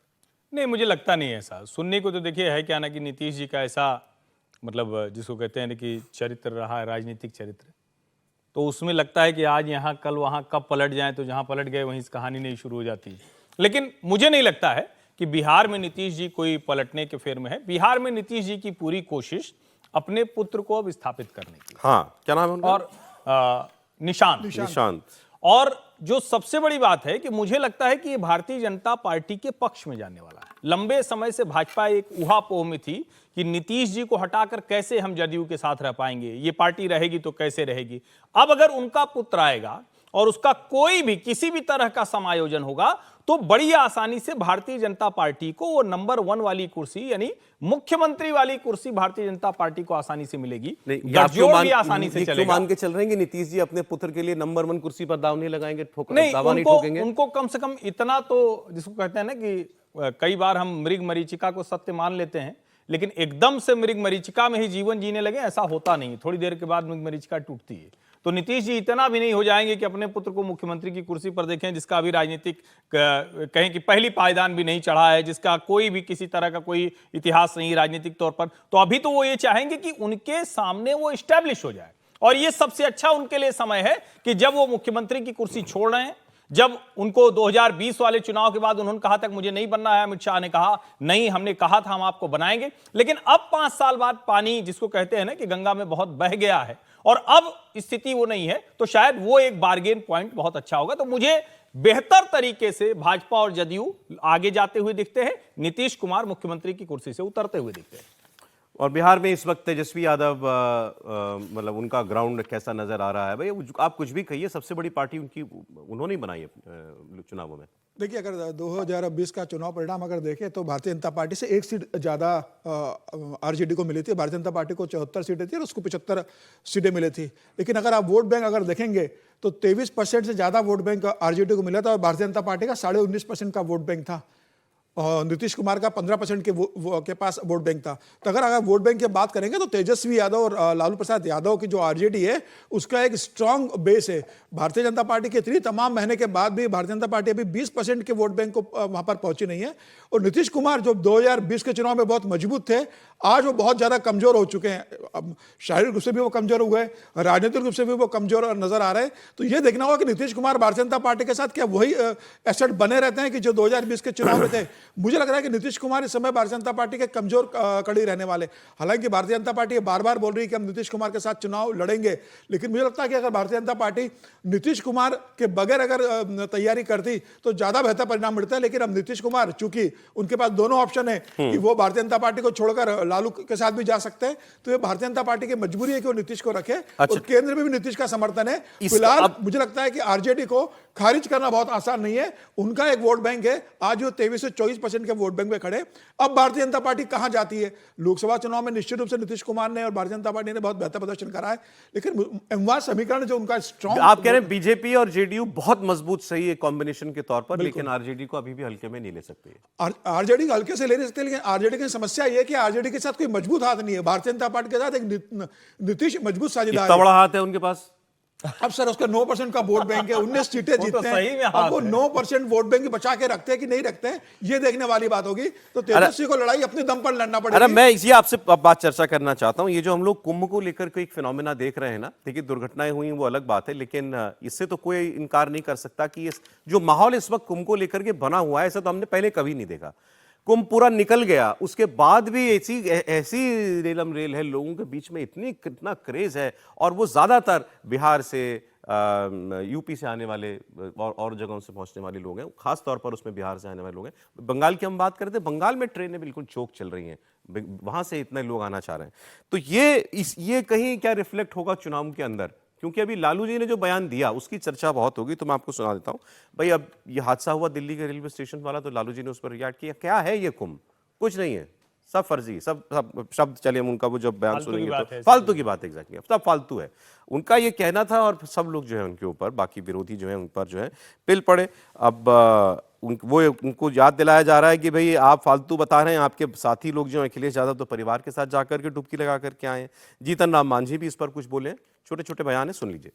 नहीं, मुझे लगता नहीं है ऐसा। सुनने को तो देखिए है क्या ना कि नीतीश जी का ऐसा मतलब जिसको कहते हैं ना कि चरित्र रहा है, राजनीतिक चरित्र, तो उसमें लगता है कि आज यहाँ कल वहाँ, कब पलट जाएं, तो जहाँ पलट गए वहीं से कहानी नहीं शुरू हो जाती है। लेकिन मुझे नहीं लगता है कि बिहार में नीतीश जी कोई पलटने के फेर में है। बिहार में नीतीश जी की पूरी कोशिश अपने पुत्र को अब स्थापित करने की। हाँ, क्या नाम है उनका? और निशांत। और जो सबसे बड़ी बात है कि मुझे लगता है कि ये भारतीय जनता पार्टी के पक्ष में जाने वाला है। लंबे समय से भाजपा एक ऊहापोह में थी कि नीतीश जी को हटाकर कैसे हम जदयू के साथ रह पाएंगे, ये पार्टी रहेगी तो कैसे रहेगी। अब अगर उनका पुत्र आएगा और उसका कोई भी किसी भी तरह का समायोजन होगा तो बड़ी आसानी से भारतीय जनता पार्टी को वो नंबर 1 वाली कुर्सी यानी मुख्यमंत्री वाली कुर्सी भारतीय जनता पार्टी को आसानी से मिलेगी। गठजोड़ भी आसानी से चलेगा। मान के चल रहे हैं कि नीतीश जी अपने पुत्र के लिए नंबर 1 कुर्सी पर दाव नहीं लगाएंगे, दावा नहीं ठोकेंगे? उनको कम से कम इतना तो, जिसको कहते हैं ना कि कई बार हम मृग मरीचिका को सत्य मान लेते हैं, लेकिन एकदम से मृग मरीचिका में ही जीवन जीने लगे ऐसा होता नहीं, थोड़ी देर के बाद मृग मरीचिका टूटती है। तो नीतीश जी इतना भी नहीं हो जाएंगे कि अपने पुत्र को मुख्यमंत्री की कुर्सी पर देखें, जिसका अभी राजनीतिक कहें कि पहली पायदान भी नहीं चढ़ा है, जिसका कोई भी किसी तरह का कोई इतिहास नहीं राजनीतिक तौर पर। तो अभी तो वो ये चाहेंगे कि उनके सामने वो इस्टेब्लिश हो जाए, और ये सबसे अच्छा उनके लिए समय है कि जब वो मुख्यमंत्री की कुर्सी छोड़ रहे हैं। जब उनको 2020 वाले चुनाव के बाद उन्होंने कहा था कि मुझे नहीं बनना है, अमित शाह ने कहा नहीं, हमने कहा था हम आपको बनाएंगे, लेकिन अब 5 साल बाद पानी जिसको कहते हैं ना कि गंगा में बहुत बह गया है और अब स्थिति वो नहीं है, तो शायद वो एक बार्गेन पॉइंट बहुत अच्छा होगा। तो मुझे बेहतर तरीके से भाजपा और जदयू आगे जाते हुए दिखते हैं, नीतीश कुमार मुख्यमंत्री की कुर्सी से उतरते हुए दिखते हैं। और बिहार में इस वक्त तेजस्वी यादव मतलब उनका ग्राउंड कैसा नजर आ रहा है? भाई आप कुछ भी कहिए, सबसे बड़ी पार्टी उनकी उन्होंने बनाई है चुनावों में। देखिए, अगर 2020 का चुनाव परिणाम अगर देखें तो भारतीय जनता पार्टी से 1 सीट ज़्यादा आरजेडी को मिली थी। भारतीय जनता पार्टी को 74 सीटें थी और उसको 75 सीटें मिली थी। लेकिन अगर आप वोट बैंक अगर देखेंगे तो 23% से ज़्यादा वोट बैंक आरजेडी को मिला था और भारतीय जनता पार्टी का 19.5% का वोट बैंक था। नीतीश कुमार का 15% के पास वोट बैंक था। तो अगर वोट बैंक की बात करेंगे तो तेजस्वी यादव और लालू प्रसाद यादव की जो आरजेडी है उसका एक स्ट्रांग बेस है। भारतीय जनता पार्टी के इतनी तमाम महीने के बाद भी भारतीय जनता पार्टी अभी 20% के वोट बैंक को वहां पर पहुंची नहीं है। और नीतीश कुमार जो 2020 के चुनाव में बहुत मजबूत थे, आज वो बहुत ज्यादा कमजोर हो चुके हैं। अब शारीरिक रूप से भी वो कमजोर हुए, राजनीतिक रूप से भी वो कमजोर नजर आ रहे हैं। तो ये देखना होगा कि नीतीश कुमार भारतीय जनता पार्टी के साथ क्या वही एसेट बने रहते हैं कि जो 2020 के चुनाव में थे। मुझे लग रहा है कि नीतीश कुमार इस समय भारतीय जनता पार्टी के कमजोर कड़ी रहने वाले। हालांकि भारतीय जनता पार्टी बार बार बोल रही है कि हम नीतीश कुमार के साथ चुनाव लड़ेंगे, लेकिन मुझे लगता है कि अगर भारतीय जनता पार्टी नीतीश कुमार के बगैर अगर तैयारी करती तो ज्यादा बेहतर परिणाम मिलता है। लेकिन अब नीतीश कुमार चूंकि उनके पास दोनों ऑप्शन है कि वो भारतीय जनता पार्टी को छोड़कर लालू के साथ भी जा सकते हैं, तो ये भारतीय जनता पार्टी की मजबूरी है कि वो नीतीश को रखे। और केंद्र में भी नीतीश का समर्थन है। फिलहाल मुझे लगता है कि आरजेडी को खारिज करना बहुत आसान नहीं है। उनका एक वोट बैंक है, आज वो 23 से 24% के वोट बैंक में खड़े। अब भारतीय जनता पार्टी कहां जाती है? लोकसभा चुनाव में निश्चित रूप से नीतीश कुमार ने और भारतीय जनता पार्टी ने बहुत बेहतर प्रदर्शन करा है, लेकिन एमवार समीकरण जो उनका स्ट्रॉन्ग, आप कह रहे हैं बीजेपी और जेडीयू बहुत मजबूत सही है कॉम्बिनेशन के तौर पर, लेकिन आरजेडी को अभी भी हल्के में नहीं ले सकते। आरजेडी को हल्के से ले नहीं सकते, लेकिन आरजेडी की समस्या यह है कि आरजेडी के साथ कोई मजबूत हाथ नहीं है। भारतीय जनता पार्टी के साथ एक नीतीश मजबूत साझेदार है। बड़ा हाथ है उनके पास। अब सर उसका 9% का वोट बैंक है, 19 सीटें जीतते हैं। अब वो 9% वोट बैंक बचा के रखते हैं कि नहीं रखते हैं, ये देखने वाली बात होगी। तो तेजस्वी को लड़ाई अपने दम पर लड़ना पड़ेगा। अरे मैं इसी आपसे बात चर्चा करना चाहता हूं। ये जो हम लोग कुंभ को लेकर के एक फिनोमेना देख रहे हैं ना, देखिए दुर्घटनाएं हुई वो अलग बात है, लेकिन इससे तो कोई इनकार नहीं कर सकता कि इस जो माहौल इस वक्त कुंभ को लेकर के बना हुआ है, ऐसा तो हमने पहले कभी नहीं देखा। कुंभ पूरा निकल गया, उसके बाद भी ऐसी रेलम रेल है, लोगों के बीच में इतना क्रेज है, और वो ज्यादातर बिहार से, यूपी से आने वाले और जगहों से पहुंचने वाले लोग हैं, खास तौर पर उसमें बिहार से आने वाले लोग हैं। बंगाल की हम बात करते हैं, बंगाल में ट्रेनें बिल्कुल चोक चल रही हैं, वहां से इतने लोग आना चाह रहे हैं। तो ये कहीं क्या रिफ्लेक्ट होगा चुनाव के अंदर? क्योंकि अभी लालू जी ने जो बयान दिया उसकी चर्चा बहुत होगी, तो मैं आपको सुना देता हूं। भाई अब ये हादसा हुआ दिल्ली के रेलवे स्टेशन वाला, तो लालू जी ने उस पर रिएक्ट किया, क्या है ये कुंभ? कुछ नहीं है, सब फर्जी, सब शब्द चले उनका, वो जब बयान सुनेंगे तो फालतू की बात, एग्जैक्टली सब फालतू है, उनका ये कहना था। और सब लोग जो है उनके ऊपर, बाकी विरोधी जो है उन पर जो है पिल पड़े। अब उनको याद दिलाया जा रहा है कि भाई आप फालतू बता रहे हैं, आपके साथी लोग जो हैं अखिलेश यादव तो परिवार के साथ जाकर के डुबकी लगा करके आए हैं। जीतन राम मांझी भी इस पर कुछ बोले, छोटे छोटे बयान है, सुन लीजिए।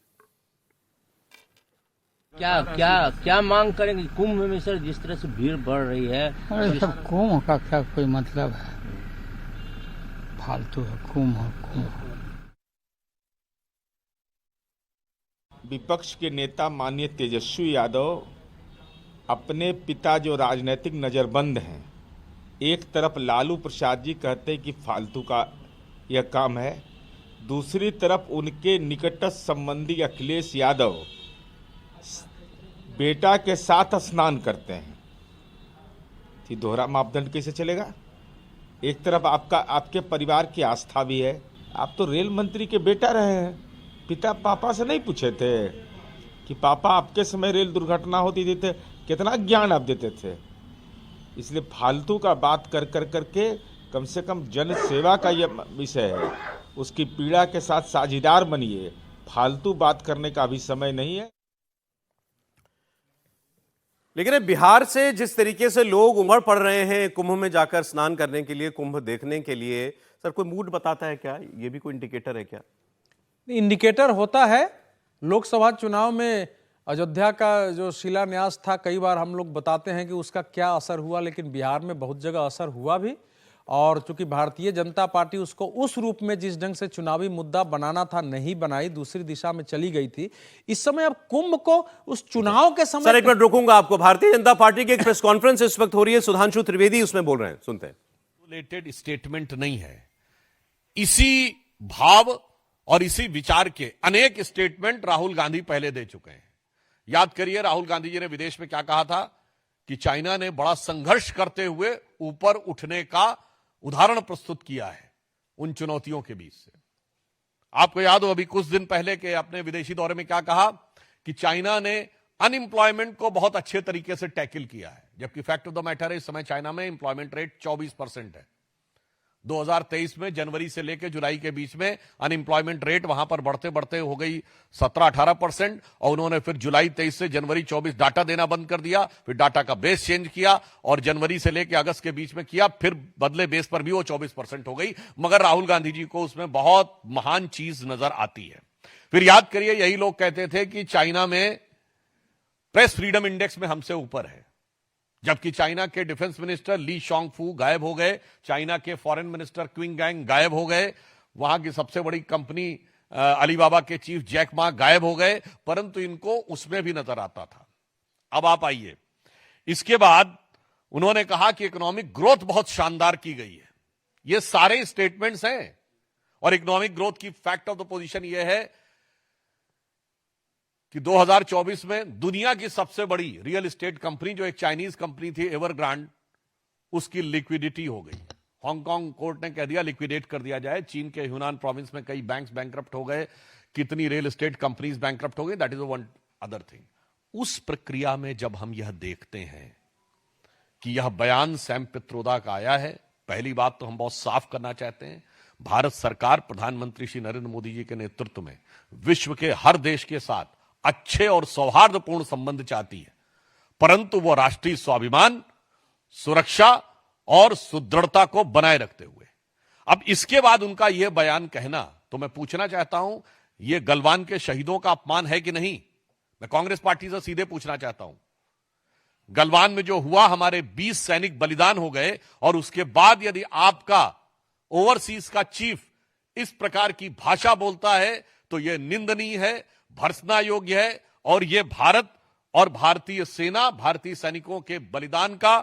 क्या क्या क्या मांग करेंगे कुंभ में सर? जिस तरह से भीड़ बढ़ रही है, अरे सब कुंभ का क्या कोई मतलब है, फालतू है कुंभ। विपक्ष के नेता माननीय तेजस्वी यादव अपने पिता जो राजनीतिक नजरबंद हैं, एक तरफ लालू प्रसाद जी कहते हैं कि फालतू का यह काम है, दूसरी तरफ उनके निकटस्थ संबंधी अखिलेश यादव बेटा के साथ स्नान करते हैं। ये दोहरा मापदंड कैसे चलेगा? एक तरफ आपके परिवार की आस्था भी है, आप तो रेल मंत्री के बेटा रहे हैं, पिता पापा से नहीं पूछे थे कि पापा आपके समय रेल दुर्घटना होती थी, कितना ज्ञान आप देते थे? इसलिए फालतू का बात कर करके कम से कम जन सेवा का यह विषय है, उसकी पीड़ा के साथ साझीदार बनिए, फालतू बात करने का अभी समय नहीं है। लेकिन बिहार से जिस तरीके से लोग उमड़ पड़ रहे हैं कुंभ में जाकर स्नान करने के लिए, कुंभ देखने के लिए, सर कोई मूड बताता है क्या? ये भी कोई इंडिकेटर है क्या? इंडिकेटर होता है। लोकसभा चुनाव में अयोध्या का जो शिलान्यास था, कई बार हम लोग बताते हैं कि उसका क्या असर हुआ, लेकिन बिहार में बहुत जगह असर हुआ भी। और चूंकि भारतीय जनता पार्टी उसको उस रूप में जिस ढंग से चुनावी मुद्दा बनाना था नहीं बनाई, दूसरी दिशा में चली गई थी। इस समय अब कुंभ को उस चुनाव के समय, सर एक मिनट रोकूंगा आपको। भारतीय जनता पार्टी की एक प्रेस कॉन्फ्रेंस इस वक्त हो रही है, सुधांशु त्रिवेदी उसमें बोल रहे हैं, सुनते हैं। रिलेटेड स्टेटमेंट नहीं है, इसी भाव और इसी विचार के अनेक स्टेटमेंट राहुल गांधी पहले दे चुके हैं। याद करिए, राहुल गांधी जी ने विदेश में क्या कहा था कि चाइना ने बड़ा संघर्ष करते हुए ऊपर उठने का उदाहरण प्रस्तुत किया है उन चुनौतियों के बीच से। आपको याद हो अभी कुछ दिन पहले के अपने विदेशी दौरे में क्या कहा कि चाइना ने अनएम्प्लॉयमेंट को बहुत अच्छे तरीके से टैकल किया है, जबकि फैक्ट ऑफ द मैटर है इस समय चाइना में एम्प्लॉयमेंट रेट 24% है। 2023 में जनवरी से लेकर जुलाई के बीच में अनएम्प्लॉयमेंट रेट वहां पर बढ़ते बढ़ते हो गई 17-18%, और उन्होंने फिर जुलाई 23 से जनवरी 24 डाटा देना बंद कर दिया, फिर डाटा का बेस चेंज किया और जनवरी से लेकर अगस्त के बीच में किया, फिर बदले बेस पर भी वो 24% हो गई। मगर राहुल गांधी जी को उसमें बहुत महान चीज नजर आती है। फिर याद करिए, यही लोग कहते थे कि चाइना में प्रेस फ्रीडम इंडेक्स में हमसे ऊपर है, जबकि चाइना के डिफेंस मिनिस्टर ली शॉन्गफू गायब हो गए, चाइना के फॉरेन मिनिस्टर क्विंग गैंग गायब हो गए, वहां की सबसे बड़ी कंपनी अलीबाबा के चीफ जैक मा गायब हो गए, परंतु इनको उसमें भी नजर आता था। अब आप आइए, इसके बाद उन्होंने कहा कि इकोनॉमिक ग्रोथ बहुत शानदार की गई है। ये सारे स्टेटमेंट्स हैं, और इकोनॉमिक ग्रोथ की फैक्ट ऑफ द पोजीशन यह है कि 2024 में दुनिया की सबसे बड़ी रियल एस्टेट कंपनी जो एक चाइनीज कंपनी थी एवरग्रांड, उसकी लिक्विडिटी हो गई। हांगकांग कोर्ट ने कह दिया लिक्विडेट कर दिया जाए। चीन के ह्यूनान प्रोविंस में कई बैंक्स बैंकरप्ट हो गए, कितनी रियल एस्टेट कंपनीज बैंकरप्ट हो गई, that is one other thing. उस प्रक्रिया में जब हम यह देखते हैं कि यह बयान सैम पित्रोदा का आया है, पहली बात तो हम बहुत साफ करना चाहते हैं, भारत सरकार प्रधानमंत्री श्री नरेंद्र मोदी जी के नेतृत्व में विश्व के हर देश के साथ अच्छे और सौहार्दपूर्ण संबंध चाहती है, परंतु वो राष्ट्रीय स्वाभिमान, सुरक्षा और सुदृढ़ता को बनाए रखते हुए। अब इसके बाद उनका यह बयान कहना, तो मैं पूछना चाहता हूं, यह गलवान के शहीदों का अपमान है कि नहीं? मैं कांग्रेस पार्टी से सीधे पूछना चाहता हूं। गलवान में जो हुआ, हमारे 20 सैनिक बलिदान हो गए, और उसके बाद यदि आपका ओवरसीज का चीफ इस प्रकार की भाषा बोलता है तो यह निंदनीय है, भर्त्सना योग्य है, और यह भारत और भारतीय सेना, भारतीय सैनिकों के बलिदान का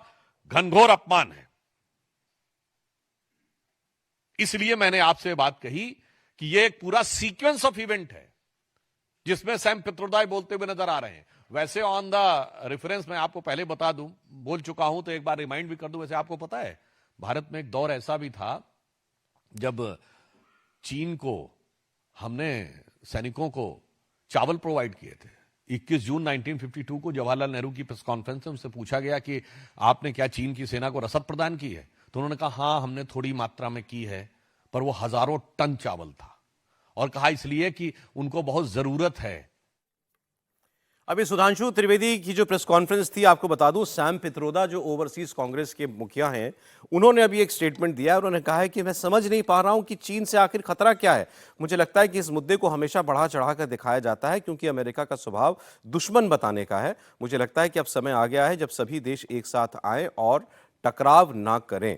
घनघोर अपमान है। इसलिए मैंने आपसे बात कही कि यह एक पूरा सीक्वेंस ऑफ इवेंट है। जिसमें सैम पित्रोदा बोलते हुए नजर आ रहे हैं। वैसे ऑन द रेफरेंस मैं आपको पहले बता दूं, बोल चुका हूं तो एक बार रिमाइंड भी कर दूं। वैसे आपको पता है भारत में एक दौर ऐसा भी था जब चीन को हमने सैनिकों को चावल प्रोवाइड किए थे। 21 जून 1952 को जवाहरलाल नेहरू की प्रेस कॉन्फ्रेंस में उनसे पूछा गया कि आपने क्या चीन की सेना को रसद प्रदान की है, तो उन्होंने कहा हाँ हमने थोड़ी मात्रा में की है, पर वो हजारों टन चावल था, और कहा इसलिए कि उनको बहुत जरूरत है। अभी सुधांशु त्रिवेदी की जो प्रेस कॉन्फ्रेंस थी, आपको बता दूं सैम पित्रोदा जो ओवरसीज कांग्रेस के मुखिया हैं, उन्होंने अभी एक स्टेटमेंट दिया है। उन्होंने कहा है कि मैं समझ नहीं पा रहा हूं कि चीन से आखिर खतरा क्या है। मुझे लगता है कि इस मुद्दे को हमेशा बढ़ा चढ़ाकर दिखाया जाता है क्योंकि अमेरिका का स्वभाव दुश्मन बताने का है। मुझे लगता है कि अब समय आ गया है जब सभी देश एक साथ आए और टकराव ना करें।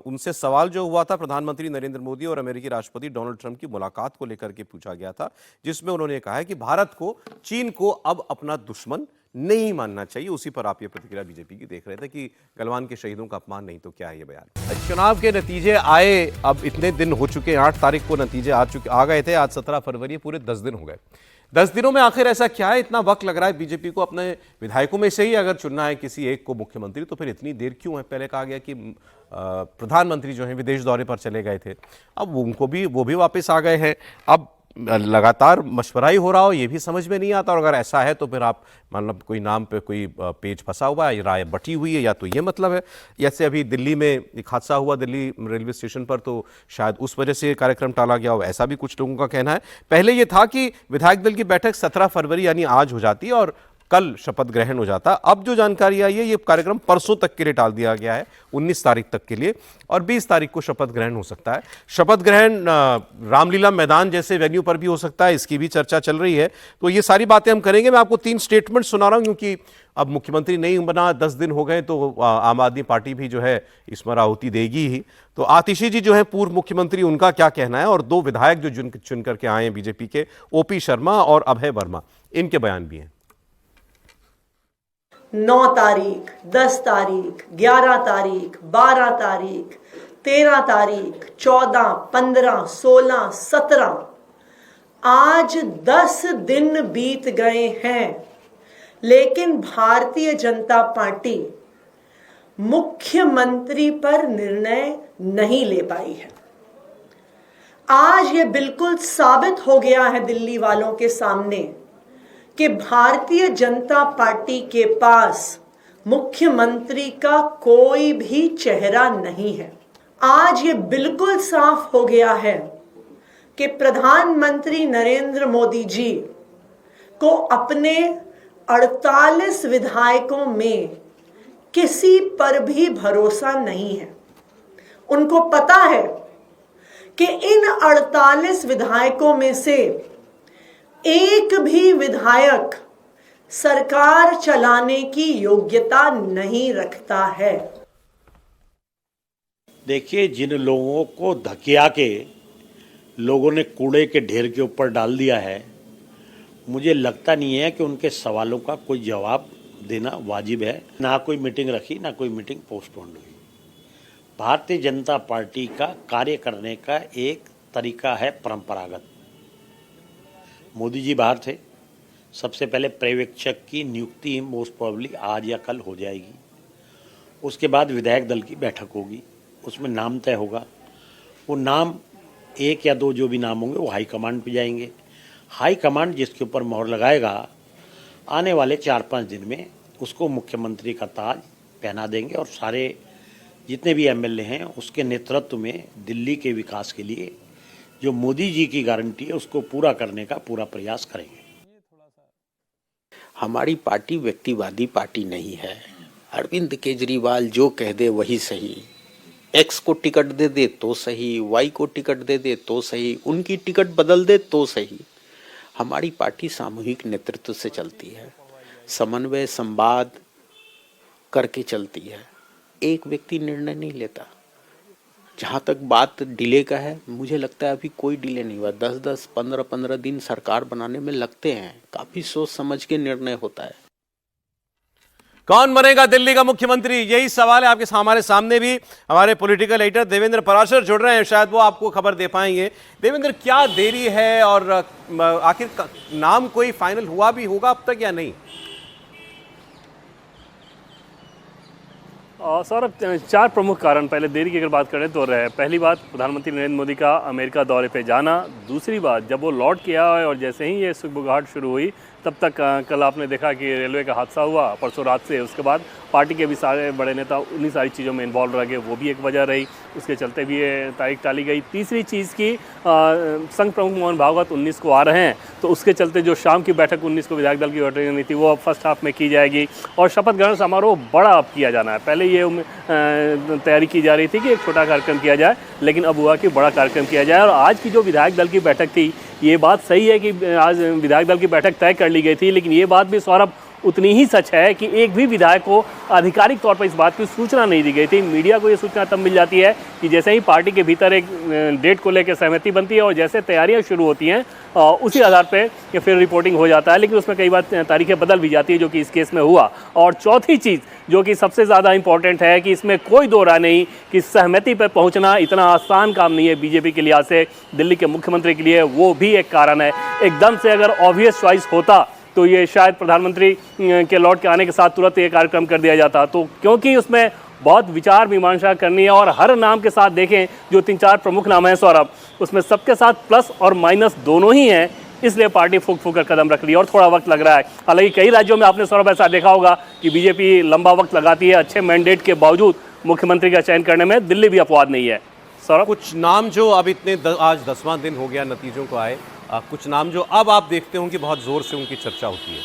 उनसे सवाल जो हुआ था प्रधानमंत्री नरेंद्र मोदी और अमेरिकी राष्ट्रपति डोनाल्ड ट्रंप की मुलाकात को लेकर के पूछा गया था, जिसमें उन्होंने कहा है कि भारत को चीन को अब अपना दुश्मन नहीं मानना चाहिए। उसी पर आप ये प्रतिक्रिया बीजेपी की देख रहे थे कि गलवान के शहीदों का अपमान नहीं तो क्या है ये बयान। चुनाव के नतीजे आए, अब इतने दिन हो चुके हैं, 8 तारीख को नतीजे आ गए थे, आज 17 फरवरी, पूरे 10 दिन हो गए। 10 दिनों में आखिर ऐसा क्या है, इतना वक्त लग रहा है बीजेपी को अपने विधायकों में से ही अगर चुनना है किसी एक को मुख्यमंत्री, तो फिर इतनी देर क्यों है? पहले कहा गया कि प्रधानमंत्री जो हैं विदेश दौरे पर चले गए थे, अब वो भी वापस आ गए हैं। अब लगातार मशवरा ही हो रहा हो, ये भी समझ में नहीं आता। और अगर ऐसा है तो फिर आप मतलब कोई नाम पे कोई पेज फंसा हुआ है, राय बटी हुई है, या तो ये मतलब है। जैसे अभी दिल्ली में एक हादसा हुआ दिल्ली रेलवे स्टेशन पर, तो शायद उस वजह से कार्यक्रम टाला गया हो, ऐसा भी कुछ लोगों का कहना है। पहले ये था कि विधायक दल की बैठक 17 फरवरी यानी आज हो जाती और कल शपथ ग्रहण हो जाता। अब जो जानकारी आई है ये कार्यक्रम परसों तक के लिए टाल दिया गया है, 19 तारीख तक के लिए, और 20 तारीख को शपथ ग्रहण हो सकता है। शपथ ग्रहण रामलीला मैदान जैसे वेन्यू पर भी हो सकता है, इसकी भी चर्चा चल रही है। तो ये सारी बातें हम करेंगे। मैं आपको 3 स्टेटमेंट सुना रहा हूं क्योंकि अब मुख्यमंत्री नहीं बना, 10 दिन हो गए, तो आम आदमी पार्टी भी जो है इसमें आहुति देगी ही। तो आतिशी जी जो है पूर्व मुख्यमंत्री, उनका क्या कहना है, और 2 विधायक जो चुन करके आए हैं बीजेपी के, ओपी शर्मा और अभय वर्मा, इनके बयान भी हैं। 9 तारीख, 10 तारीख, 11 तारीख, 12 तारीख, 13 तारीख, 14, 15, 16, 17, आज 10 दिन बीत गए हैं, लेकिन भारतीय जनता पार्टी मुख्यमंत्री पर निर्णय नहीं ले पाई है। आज यह बिल्कुल साबित हो गया है दिल्ली वालों के सामने कि भारतीय जनता पार्टी के पास मुख्यमंत्री का कोई भी चेहरा नहीं है। आज ये बिल्कुल साफ हो गया है कि प्रधानमंत्री नरेंद्र मोदी जी को अपने 48 विधायकों में किसी पर भी भरोसा नहीं है। उनको पता है कि इन 48 विधायकों में से एक भी विधायक सरकार चलाने की योग्यता नहीं रखता है। देखिए, जिन लोगों को धकिया के लोगों ने कूड़े के ढेर के ऊपर डाल दिया है, मुझे लगता नहीं है कि उनके सवालों का कोई जवाब देना वाजिब है। ना कोई मीटिंग रखी, ना कोई मीटिंग पोस्टपोन हुई। भारतीय जनता पार्टी का कार्य करने का एक तरीका है परंपरागत। मोदी जी बाहर थे, सबसे पहले पर्यवेक्षक की नियुक्ति मोस्ट प्रोबेबली आज या कल हो जाएगी। उसके बाद विधायक दल की बैठक होगी, उसमें नाम तय होगा। वो नाम 1 या 2 जो भी नाम होंगे वो हाई कमांड पे जाएंगे। हाई कमांड जिसके ऊपर मोहर लगाएगा, आने वाले 4-5 दिन में उसको मुख्यमंत्री का ताज पहना देंगे और सारे जितने भी एमएलए हैं उसके नेतृत्व में दिल्ली के विकास के लिए जो मोदी जी की गारंटी है उसको पूरा करने का पूरा प्रयास करेंगे। हमारी पार्टी व्यक्तिवादी पार्टी नहीं है। अरविंद केजरीवाल जो कह दे वही सही। एक्स को टिकट दे दे तो सही, वाई को टिकट दे दे तो सही, उनकी टिकट बदल दे तो सही। हमारी पार्टी सामूहिक नेतृत्व से चलती है, समन्वय संवाद करके चलती है। एक व्यक्ति निर्णय नहीं लेता। जहाँ तक बात डिले का है, मुझे लगता है अभी कोई डिले नहीं हुआ। 10-10, 15-15 दिन सरकार बनाने में लगते हैं। काफी सोच समझ के निर्णय होता है। कौन बनेगा दिल्ली का मुख्यमंत्री, यही सवाल है आपके हमारे सामने भी हमारे पॉलिटिकल एडिटर देवेंद्र पराशर जुड़ रहे हैं, शायद वो आपको खबर दे पाएंगे। देवेंद्र, क्या देरी है और आखिर नाम कोई फाइनल हुआ भी होगा अब तक या नहीं? सौरभ, 4 प्रमुख कारण पहले देरी की अगर बात करें तो रहे। पहली बात, प्रधानमंत्री नरेंद्र मोदी का अमेरिका दौरे पे जाना। दूसरी बात, जब वो लौट के आया और जैसे ही ये सुगबुगाहट शुरू हुई तब तक कल आपने देखा कि रेलवे का हादसा हुआ परसों रात से, उसके बाद पार्टी के भी सारे बड़े नेता उन्हीं सारी चीज़ों में इन्वॉल्व रह गए, वो भी एक वजह रही, उसके चलते भी ये तारीख टाली गई। तीसरी चीज़ की संघ प्रमुख मोहन भागवत 19 को आ रहे हैं, तो उसके चलते जो शाम की बैठक 19 को विधायक दल की बैठक थी वो अब फर्स्ट हाफ में की जाएगी और शपथ ग्रहण समारोह बड़ा अब किया जाना है। पहले ये तैयारी की जा रही थी कि एक छोटा कार्यक्रम किया जाए, लेकिन अब हुआ कि बड़ा कार्यक्रम किया जाए। और आज की जो विधायक दल की बैठक थी, ये बात सही है कि आज विधायक दल की बैठक तय कर ली गई थी, लेकिन ये बात भी सौरभ उतनी ही सच है कि एक भी विधायक को आधिकारिक तौर पर इस बात की सूचना नहीं दी गई थी। मीडिया को ये सूचना तब मिल जाती है कि जैसे ही पार्टी के भीतर एक डेट को लेकर सहमति बनती है और जैसे तैयारियां शुरू होती हैं उसी आधार पे फिर रिपोर्टिंग हो जाता है, लेकिन उसमें कई बार तारीखें बदल भी जाती है, जो कि इस केस में हुआ। और चौथी चीज़ जो कि सबसे ज़्यादा इंपॉर्टेंट है कि इसमें कोई दो राय नहीं कि सहमति पर पहुंचना इतना आसान काम नहीं है बीजेपी के लिहाज से, दिल्ली के मुख्यमंत्री के लिए वो भी एक कारण है। एकदम से अगर ऑब्वियस चॉइस होता तो ये शायद प्रधानमंत्री के लौट के आने के साथ तुरंत ये कार्यक्रम कर दिया जाता, तो क्योंकि उसमें बहुत विचार मीमांसा करनी है और हर नाम के साथ देखें जो 3-4 प्रमुख नाम हैं सौरभ, उसमें सबके साथ प्लस और माइनस दोनों ही हैं, इसलिए पार्टी फूक फूक कर कदम रख रही है और थोड़ा वक्त लग रहा है। हालांकि कई राज्यों में आपने सौरभ ऐसा देखा होगा कि बीजेपी लंबा वक्त लगाती है अच्छे मैंडेट के बावजूद मुख्यमंत्री का चयन करने में, दिल्ली भी अपवाद नहीं है। सौरभ, कुछ नाम जो अब इतने आज 10वां दिन हो गया नतीजों को आए, कुछ नाम जो अब आप देखते हो कि बहुत जोर से उनकी चर्चा होती है।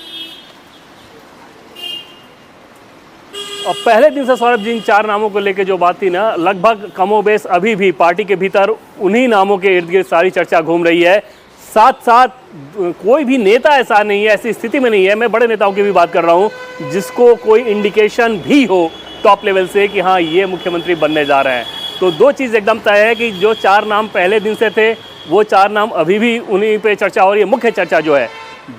और पहले दिन से सौरभ जिन 4 नामों को लेकर जो बात थी ना, लगभग कमोबेश अभी भी पार्टी के भीतर उन्हीं नामों के इर्द गिर्द सारी चर्चा घूम रही है। साथ साथ कोई भी नेता ऐसा नहीं है, ऐसी स्थिति में नहीं है, मैं बड़े नेताओं की भी बात कर रहा हूँ, जिसको कोई इंडिकेशन भी हो टॉप लेवल से कि हाँ ये मुख्यमंत्री बनने जा रहे हैं। तो 2 चीज़ एकदम तय है कि जो 4 नाम पहले दिन से थे वो 4 नाम अभी भी उन्हीं पे चर्चा हो रही है, मुख्य चर्चा जो है।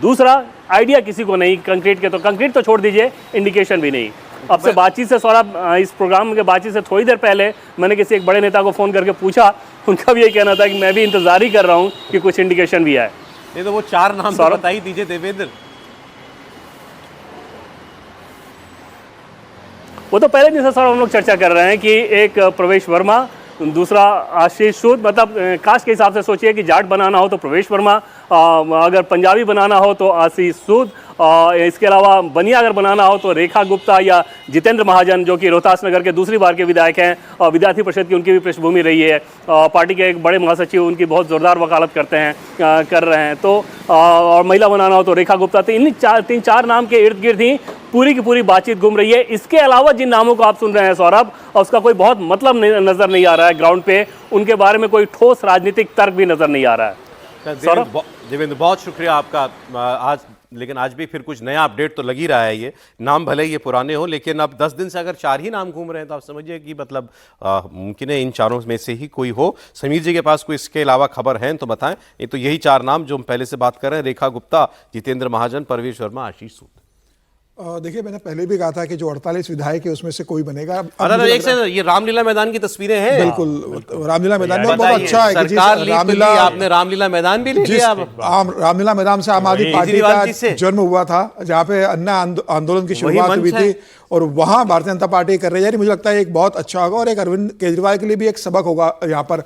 दूसरा, आइडिया किसी को नहीं कंक्रीट के, तो कंक्रीट तो छोड़ दीजिए, इंडिकेशन भी नहीं। अब से बातचीत से सौरभ, इस प्रोग्राम के बातचीत से थोड़ी देर पहले मैंने किसी एक बड़े नेता को फ़ोन करके पूछा, उनका भी यही कहना था कि मैं भी इंतजार ही कर रहा हूँ कि कुछ इंडिकेशन भी आए। नहीं तो वो 4 नाम तो बता ही दीजिए देवेंद्र। वो तो पहले दिन से सर हम लोग चर्चा कर रहे हैं कि एक प्रवेश वर्मा, दूसरा आशीष सूद, मतलब कास्ट के हिसाब से सोचिए कि जाट बनाना हो तो प्रवेश वर्मा, अगर पंजाबी बनाना हो तो आशीष सूद, इसके अलावा बनिया अगर बनाना हो तो रेखा गुप्ता या जितेंद्र महाजन, जो कि रोहतास नगर के दूसरी बार के विधायक हैं और विद्यार्थी परिषद की उनकी भी पृष्ठभूमि रही है, पार्टी के एक बड़े महासचिव उनकी बहुत ज़ोरदार वकालत कर रहे हैं। तो और महिला बनाना हो तो रेखा गुप्ता। तो इन 3-4 नाम के इर्द गिर्द ही पूरी की पूरी बातचीत घूम रही है। इसके अलावा जिन नामों को आप सुन रहे हैं सौरभ, और उसका कोई बहुत मतलब नजर नहीं आ रहा है ग्राउंड पे, उनके बारे में कोई ठोस राजनीतिक तर्क भी नजर नहीं आ रहा है। देवेंद्र, बहुत शुक्रिया आपका। आज भी फिर कुछ नया अपडेट तो लग ही रहा है। ये नाम भले ये पुराने हो, लेकिन अब 10 दिन से अगर 4 ही नाम घूम रहे हैं तो आप समझिए कि मतलब मुमकिन है इन 4 में से ही कोई हो। समीर जी के पास कोई इसके अलावा खबर है तो बताएं। ये तो यही 4 नाम जो हम पहले से बात कर रहे हैं, रेखा गुप्ता, जितेंद्र महाजन, परवेश वर्मा, आशीष सूद। देखिए, मैंने पहले भी कहा था कि जो 48 विधायक है उसमें से कोई बनेगा। एक से ये रामलीला मैदान की तस्वीरें हैं। बिल्कुल, रामलीला मैदान में बहुत अच्छा है कि रामलीला, आपने रामलीला मैदान भी ले लिया। रामलीला मैदान से आम आदमी पार्टी का जन्म हुआ था, जहाँ पे अन्ना आंदोलन की शुरुआत हुई थी, और वहाँ भारतीय जनता पार्टी कर रही है। मुझे लगता है एक बहुत अच्छा होगा और एक अरविंद केजरीवाल के लिए भी एक सबक होगा यहाँ पर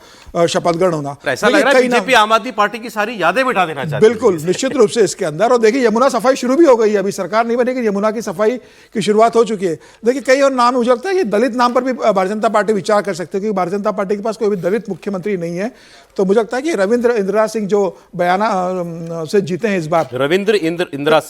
शपथ ग्रहण होना। ऐसा लग रहा है बीजेपी आम आदमी पार्टी की सारी यादें बिठा देना चाहती है। बिल्कुल, निश्चित रूप से इसके अंदर। और देखिए, यमुना सफाई शुरू भी हो गई है, अभी सरकार नहीं बनेगी, यमुना की सफाई की शुरुआत हो चुकी है। देखिए, कई और नाम, मुझे लगता है कि दलित नाम पर भी भारतीय जनता पार्टी विचार कर सकते है, क्योंकि भारतीय जनता पार्टी के पास कोई भी दलित मुख्यमंत्री नहीं है। तो मुझे लगता है कि रविंद्र इंदिरा सिंह जो बयाना से जीते हैं इस बार, रविंद्र इंद्रराज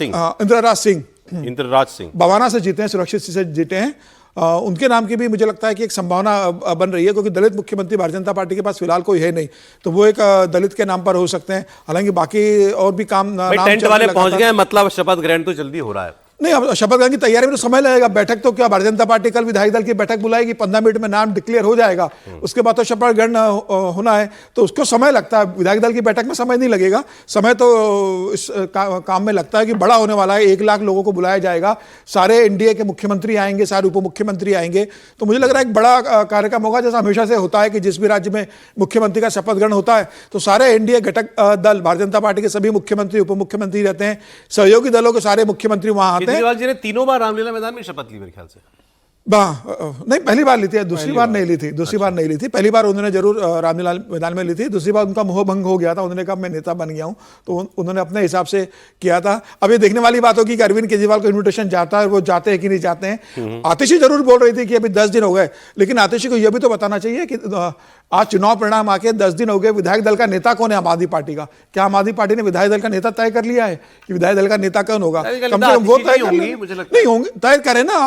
सिंह बवाना से जीते हैं, सुरक्षित से जीते हैं, उनके नाम की भी मुझे लगता है कि एक संभावना बन रही है, क्योंकि दलित मुख्यमंत्री भारतीय जनता पार्टी के पास फिलहाल कोई है नहीं, तो वो एक दलित के नाम पर हो सकते हैं। हालांकि बाकी और भी काम टेंट वाले पहुंच गए, मतलब शपथ ग्रहण तो जल्दी हो रहा है। नहीं, अब शपथ ग्रहण की तैयारी में तो समय लगेगा। बैठक तो क्या, भारतीय जनता पार्टी कल विधायक दल की बैठक बुलाएगी, 15 मिनट में नाम डिक्लेयर हो जाएगा, उसके बाद तो शपथ ग्रहण होना है, तो उसको समय लगता है। विधायक दल की बैठक में समय नहीं लगेगा, समय तो इस काम में लगता है कि बड़ा होने वाला है। 1 लाख लोगों को बुलाया जाएगा, सारे एनडीए के मुख्यमंत्री आएंगे, सारे उप मुख्यमंत्री आएंगे, तो मुझे लग रहा है एक बड़ा कार्यक्रम होगा। जैसा हमेशा से होता है कि जिस भी राज्य में मुख्यमंत्री का शपथ ग्रहण होता है तो सारे एनडीए घटक दल, भारतीय जनता पार्टी के सभी मुख्यमंत्री, उप मुख्यमंत्री रहते हैं, सहयोगी दलों के सारे मुख्यमंत्री वहां आते हैं। केजरीवाल जी ने 3 बार रामलीला मैदान में शपथ ली मेरे ख्याल से। नहीं, पहली बार ली थी, दूसरी बार नहीं ली थी, दूसरी बार नहीं ली थी। पहली बार उन्होंने जरूर रामलीला मैदान में ली थी, दूसरी बार उनका मोह भंग हो गया था, उन्होंने कहा मैं नेता बन गया हूं, तो उन्होंने अपने हिसाब से किया था। अब ये देखने वाली बात होगी कि अरविंद केजरीवाल को इन्विटेशन जाता है, वो जाते हैं कि नहीं जाते हैं। आतिशी जरूर बोल रही थी कि अभी 10 दिन हो गए, लेकिन आतिशी को यह भी तो बताना चाहिए कि आज चुनाव परिणाम आके 10 दिन हो गए, विधायक दल का नेता कौन है आम आदमी पार्टी का? क्या आम आदमी पार्टी ने विधायक दल का नेता तय कर लिया है कि विधायक दल का नेता कौन होगा? कम से कम वो तय कर लें। नहीं होंगे, तय करें ना,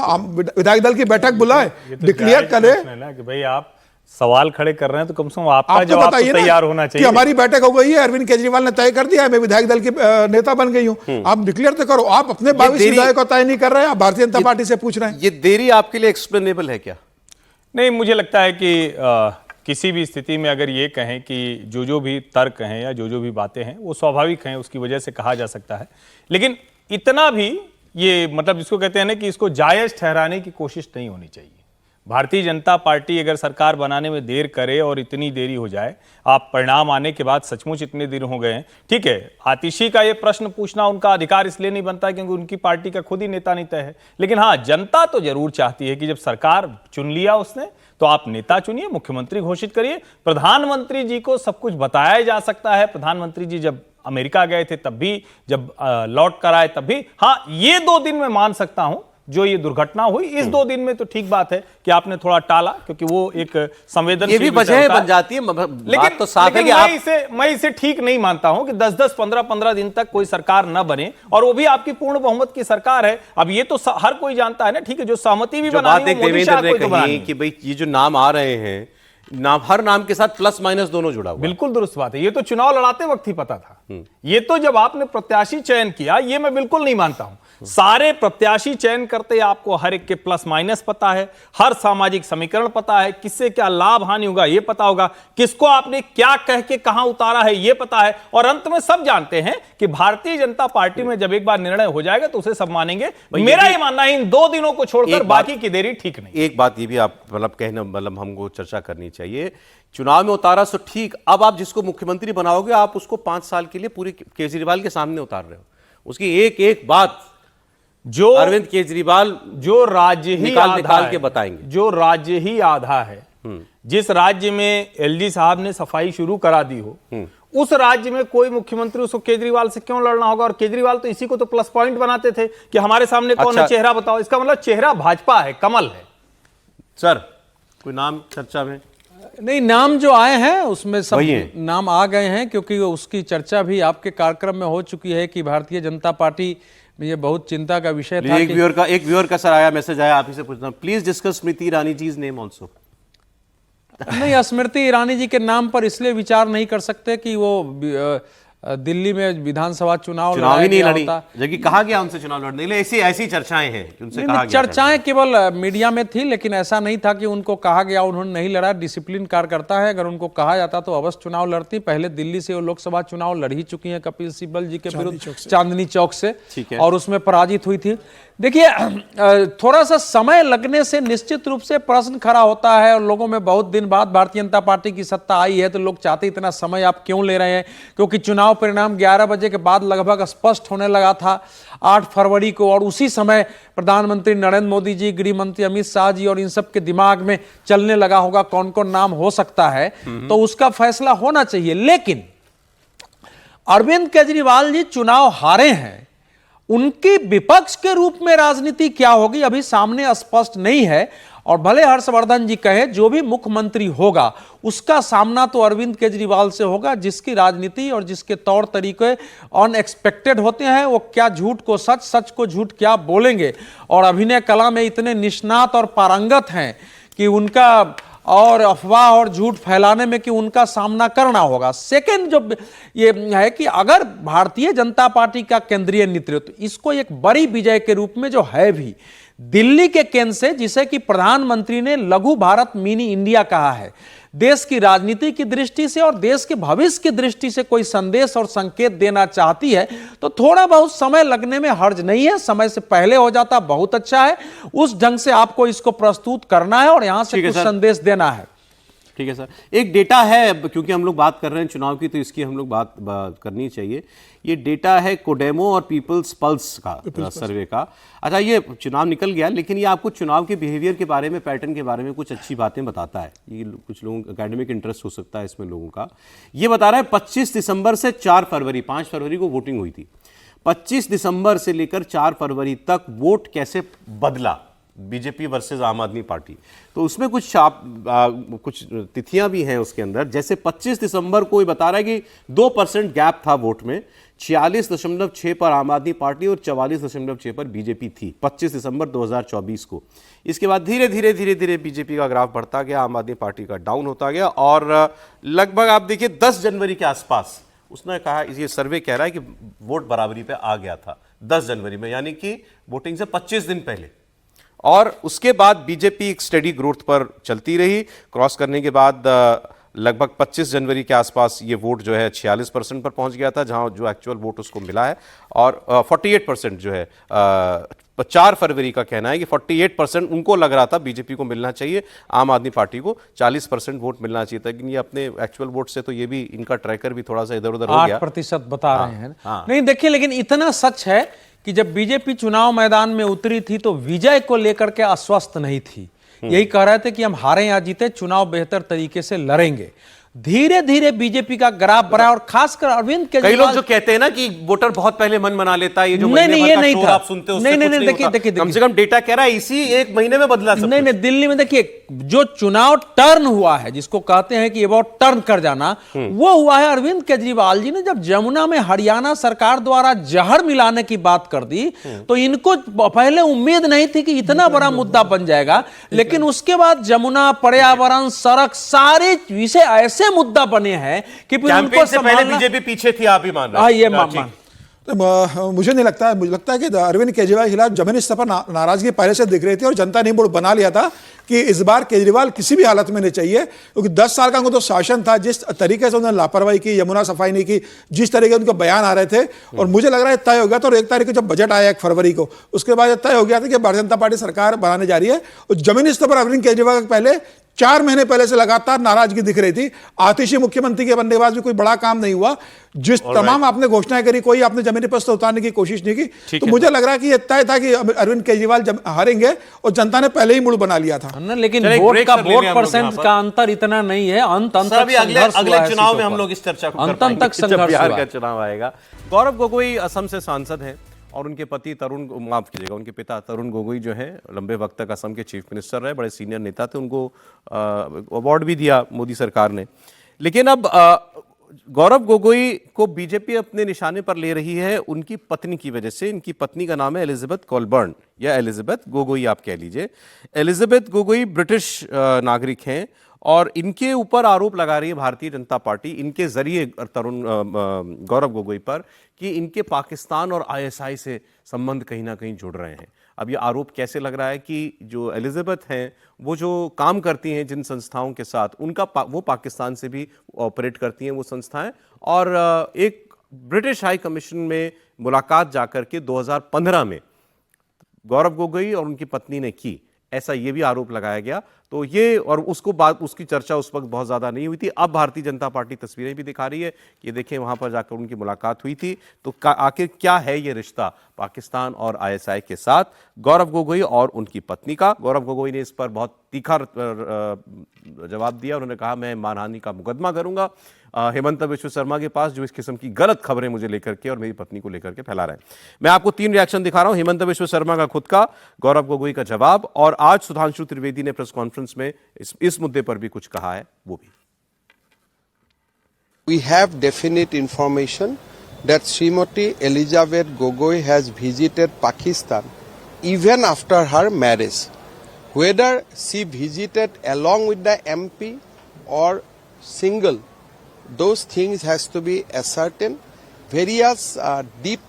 विधायक दल की बैठक बुलाए, डिक्लेयर करे ना कि भाई आप सवाल खड़े कर रहे हैं, तो कम से कम आपका जवाब तो तैयार होना चाहिए कि हमारी बैठक हो गई है, अरविंद केजरीवाल ने तय कर दिया है, मैं विधायक दल की नेता बन गई हूं। आप डिक्लेयर तो करो। आप अपने 22 विधायक को तय नहीं कर रहे हैं, आप भारतीय जनता पार्टी से पूछ रहे हैं। ये देरी आपके लिए एक्सप्लेनेबल है क्या? नहीं, मुझे लगता है कि किसी भी स्थिति में अगर ये कहें कि जो भी तर्क हैं या जो भी बातें हैं वो स्वाभाविक हैं, उसकी वजह से कहा जा सकता है, लेकिन इतना भी ये मतलब जिसको कहते हैं ना कि इसको जायज ठहराने की कोशिश नहीं होनी चाहिए। भारतीय जनता पार्टी अगर सरकार बनाने में देर करे और इतनी देरी हो जाए, आप परिणाम आने के बाद सचमुच इतने दिन हो गए हैं, ठीक है, आतिशी का ये प्रश्न पूछना उनका अधिकार इसलिए नहीं बनता क्योंकि उनकी पार्टी का खुद ही नेता नहीं तय है, लेकिन हाँ, जनता तो जरूर चाहती है कि जब सरकार चुन लिया उसने तो आप नेता चुनिए, मुख्यमंत्री घोषित करिए। प्रधानमंत्री जी को सब कुछ बताया जा सकता है, प्रधानमंत्री जी जब अमेरिका गए थे तब भी, जब लौट कर आए तब भी। हाँ, ये 2 दिन में मान सकता हूं जो ये दुर्घटना हुई, इस 2 दिन में तो ठीक बात है कि आपने थोड़ा टाला, क्योंकि वो एक संवेदनशील, ये भी वजह बन जाती है। लेकिन तो साफ है कि मैं इसे ठीक नहीं मानता हूं कि 10-10, 15-15 दिन तक कोई सरकार न बने, और वो भी आपकी पूर्ण बहुमत की सरकार है। अब ये तो हर कोई जानता है ना, ठीक है, जो सहमति भी बनानी है, देवेंद्र ने कही कि भाई ये जो नाम आ रहे हैं, नाम हर नाम के साथ प्लस माइनस दोनों जुड़ा हुआ। बिल्कुल दुरुस्त बात है। ये तो चुनाव लड़ाते वक्त ही पता था। ये तो जब आपने प्रत्याशी चयन किया, ये मैं बिल्कुल नहीं मानता हूं। सारे प्रत्याशी चयन करते आपको हर एक के प्लस माइनस पता है, हर सामाजिक समीकरण पता है, किससे क्या लाभ हानि होगा ये पता होगा, किसको आपने क्या कह के कहां उतारा है ये पता है, और अंत में सब जानते हैं कि भारतीय जनता पार्टी में जब एक बार निर्णय हो जाएगा तो उसे सब मानेंगे। मेरा ये मानना है इन 2 दिनों को छोड़कर बाकी की देरी ठीक नहीं। एक बात ये भी आप मतलब हमको चर्चा करनी चाहिए, चुनाव में उतारा सो ठीक, अब आप जिसको मुख्यमंत्री बनाओगे आप उसको 5 साल के लिए पूरी केजरीवाल के सामने उतार रहे हो। उसकी एक एक बात जो अरविंद केजरीवाल जो राज्य ही निकाल के बताएंगे, जो राज्य ही आधा है, जिस राज्य में एलजी साहब ने सफाई शुरू करा दी हो, उस राज्य में कोई मुख्यमंत्री उसको केजरीवाल से क्यों लड़ना होगा? और केजरीवाल तो इसी को तो प्लस पॉइंट बनाते थे कि हमारे सामने कौन है, चेहरा बताओ। इसका मतलब चेहरा भाजपा है, कमल है। सर कोई नाम चर्चा में? नहीं, नाम जो आए हैं उसमें सब नाम आ गए हैं, क्योंकि उसकी चर्चा भी आपके कार्यक्रम में हो चुकी है कि भारतीय जनता पार्टी में ये बहुत चिंता का विषय था। एक व्यूअर का सर आया मैसेज आया, आप ही से पूछना, please discuss Smriti Irani ji name also. नहीं, स्मृति ईरानी जी के नाम पर इसलिए विचार नहीं कर सकते कि वो दिल्ली में विधानसभा चुनाव ही नहीं लड़ी, जबकि कहा गया उनसे चुनाव लड़ने के लिए। ऐसी चर्चाएं हैं कि उनसे कहा गया, चर्चाएं केवल मीडिया में थी, लेकिन ऐसा नहीं था कि उनको कहा गया उन्होंने नहीं लड़ा। डिसिप्लिन कार्यकर्ता है, अगर उनको कहा जाता तो अवश्य चुनाव लड़ती। पहले दिल्ली से वो लोकसभा चुनाव लड़ ही चुकी है कपिल सिब्बल जी के विरुद्ध चांदनी चौक से, और उसमें पराजित हुई थी। देखिए, थोड़ा सा समय लगने से निश्चित रूप से प्रश्न खड़ा होता है, और लोगों में बहुत दिन बाद भारतीय जनता पार्टी की सत्ता आई है तो लोग चाहते इतना समय आप क्यों ले रहे हैं, क्योंकि चुनाव परिणाम 11 बजे के बाद लगभग स्पष्ट होने लगा था 8 फरवरी को, और उसी समय प्रधानमंत्री नरेंद्र मोदी जी, गृह मंत्री अमित शाह जी और इन सब के दिमाग में चलने लगा होगा कौन कौन नाम हो सकता है, तो उसका फैसला होना चाहिए। लेकिन अरविंद केजरीवाल जी चुनाव हारे हैं, उनकी विपक्ष के रूप में राजनीति क्या होगी अभी सामने स्पष्ट नहीं है। और भले हर्षवर्धन जी कहे जो भी मुख्यमंत्री होगा उसका सामना तो अरविंद केजरीवाल से होगा, जिसकी राजनीति और जिसके तौर तरीके अनएक्सपेक्टेड होते हैं। वो क्या झूठ को सच, सच को झूठ क्या बोलेंगे, और अभिनय कला में इतने निष्णात और पारंगत हैं कि उनका और अफवाह और झूठ फैलाने में कि उनका सामना करना होगा। सेकंड जो ये है कि अगर भारतीय जनता पार्टी का केंद्रीय नेतृत्व इसको एक बड़ी विजय के रूप में जो है भी दिल्ली के केंद्र से, जिसे कि प्रधानमंत्री ने लघु भारत मिनी इंडिया कहा है, देश की राजनीति की दृष्टि से और देश के भविष्य की दृष्टि से कोई संदेश और संकेत देना चाहती है तो थोड़ा बहुत समय लगने में हर्ज नहीं है। समय से पहले हो जाता बहुत अच्छा है। उस ढंग से आपको इसको प्रस्तुत करना है और यहां से कुछ संदेश देना है। ठीक है सर, एक डेटा है, क्योंकि हम लोग बात कर रहे हैं चुनाव की तो इसकी हम लोग बात करनी चाहिए। ये डेटा है कोडेमो और पीपल्स पल्स का सर्वे का। अच्छा, ये चुनाव निकल गया, लेकिन ये आपको चुनाव के बिहेवियर के बारे में, पैटर्न के बारे में कुछ अच्छी बातें बताता है। ये कुछ लोगों एकेडमिक इंटरेस्ट हो सकता है इसमें लोगों का। ये बता रहा है 25 दिसंबर से 4 फरवरी, 5 फरवरी को वोटिंग हुई थी, 25 दिसंबर से लेकर 4 फरवरी तक वोट कैसे बदला बीजेपी वर्सेस आम आदमी पार्टी। तो उसमें कुछ तिथियां भी हैं उसके अंदर। जैसे 25 दिसंबर को ये बता रहा है कि 2% गैप था वोट में, 46.6 पर आम आदमी पार्टी और 44.6 पर बीजेपी थी 25 दिसंबर 2024 को। इसके बाद धीरे धीरे बीजेपी का ग्राफ बढ़ता गया, आम आदमी पार्टी का डाउन होता गया और लगभग आप देखिए 10 जनवरी के आसपास उसने कहा, ये सर्वे कह रहा है कि वोट बराबरी पे आ गया था 10 जनवरी में, यानी कि वोटिंग से 25 दिन पहले। और उसके बाद बीजेपी एक स्टेडी ग्रोथ पर चलती रही। क्रॉस करने के बाद लगभग 25 जनवरी के आसपास ये वोट जो है 46% पर पहुंच गया था, जहां जो एक्चुअल वोट उसको मिला है। और 48% जो है 4 फरवरी का कहना है कि 48% उनको लग रहा था बीजेपी को मिलना चाहिए, आम आदमी पार्टी को 40% वोट मिलना चाहिए था। लेकिन ये अपने एक्चुअल वोट से तो ये भी, इनका ट्रैकर भी थोड़ा सा इधर उधर हो गया। 8% बता रहे हैं। नहीं देखिए, लेकिन इतना सच है कि जब बीजेपी चुनाव मैदान में उतरी थी तो विजय को लेकर के आश्वस्त नहीं थी। यही कह रहे थे कि हम हारे या जीते, चुनाव बेहतर तरीके से लड़ेंगे। धीरे धीरे बीजेपी का ग्राफ बढ़ा और खासकर अरविंद केजरीवाल, कई लोग जो कहते हैं ना कि वोटर बहुत पहले मन बना लेता है, ये जो नहीं ये नहीं था, आप सुनते हो, नहीं देखिए कम से कम डेटा कह रहा है इसी एक महीने में बदला सब। नहीं दिल्ली में देखिए जो चुनाव टर्न हुआ है, जिसको कहते हैं कि अबाउट टर्न कर जाना, वो हुआ है अरविंद केजरीवाल जी ने जब जमुना में हरियाणा सरकार द्वारा जहर मिलाने की बात कर दी। तो इनको पहले उम्मीद नहीं थी कि इतना बड़ा मुद्दा बन जाएगा, लेकिन उसके बाद जमुना, पर्यावरण, सड़क, सारे विषय ऐसे मुद्दा बने हैं कि फिर उनको से पहले बीजेपी पीछे थी, आप ही मान रहे हैं? ये मान तो मुझे नहीं लगता, मुझे लगता है कि अरविंद केजरीवाल के खिलाफ जमीनी स्तर पर नाराजगी पहले से दिख रही थी और जनता ने मूड बना लिया था कि इस बार केजरीवाल किसी भी हालत में नहीं चाहिए, क्योंकि 10 साल का उनको तो शासन था। जिस तरीके से उन्होंने लापरवाही की, यमुना सफाई नहीं की, जिस तरीके से उनके बयान आ रहे थे, और मुझे लग रहा है तय हो गया था। और 1 तारीख को जब बजट आया 1 फरवरी को, उसके बाद तय हो गया था कि भारतीय जनता पार्टी सरकार बनाने जा रही है। और जमीनी स्तर पर अरविंद केजरीवाल पहले 4 महीने पहले से लगातार नाराजगी दिख रही थी। आतिशी मुख्यमंत्री के बनने के बाद भी कोई बड़ा काम नहीं हुआ। जिस तमाम आपने घोषणाएं करी, कोई आपने जमीनी पर से उतारने की कोशिश नहीं की। तो मुझे लग रहा है कि ये तय था कि अरविंद केजरीवाल जब हारेंगे, और जनता ने पहले ही मूड बना लिया था। लेकिन वोट परसेंट का अंतर इतना नहीं है। अगले चुनाव में हम लोग इस चर्चा को अंत तक संघर्ष बिहार का चुनाव आएगा। गौरव गोगोई असम से सांसद हैं और उनके पति माफ कीजिएगा, उनके पिता तरुण गोगोई जो है लंबे वक्त तक असम के चीफ मिनिस्टर रहे, बड़े सीनियर नेता थे। उनको अवार्ड भी दिया मोदी सरकार ने। लेकिन अब गौरव गोगोई को बीजेपी अपने निशाने पर ले रही है उनकी पत्नी की वजह से। इनकी पत्नी का नाम है एलिजाबेथ कॉलबर्न या एलिजाबेथ गोगोई आप कह लीजिए। एलिजाबेथ गोगोई ब्रिटिश नागरिक हैं और इनके ऊपर आरोप लगा रही है भारतीय जनता पार्टी, इनके जरिए गौरव गोगोई पर, कि इनके पाकिस्तान और आईएसआई से संबंध कहीं ना कहीं जुड़ रहे हैं। अब ये आरोप कैसे लग रहा है कि जो एलिजाबेथ हैं वो जो काम करती हैं जिन संस्थाओं के साथ, वो पाकिस्तान से भी ऑपरेट करती हैं वो संस्थाएं, और एक ब्रिटिश हाई कमीशन में मुलाकात जाकर के 2015 में गौरव गोगोई और उनकी पत्नी ने की, ऐसा ये भी आरोप लगाया गया। तो ये, और उसकी चर्चा उस वक्त बहुत ज्यादा नहीं हुई थी। अब भारतीय जनता पार्टी तस्वीरें भी दिखा रही है कि देखें वहां पर जाकर उनकी मुलाकात हुई थी। तो आखिर क्या है ये रिश्ता पाकिस्तान और आईएसआई के साथ, गौरव गोगोई और उनकी पत्नी का? गौरव गोगोई ने इस पर बहुत तीखा जवाब दिया। उन्होंने कहा मैं मानहानि का मुकदमा करूंगा हेमंत बिश्व शर्मा के पास, जो इस किस्म की गलत खबरें मुझे लेकर के और मेरी पत्नी को लेकर के फैला रहे हैं। मैं आपको 3 रिएक्शन दिखा रहा हूं, हेमंत बिश्व शर्मा का खुद का, गौरव गोगोई का जवाब, और आज सुधांशु त्रिवेदी ने प्रेस कॉन्फ्रेंस में इस मुद्दे पर भी कुछ कहा है, वो भी। We have definite information that Srimati Elizabeth Gogoi has visited Pakistan even after her marriage, Whether she visited along with the MP or single, those things has to be ascertained. Various deep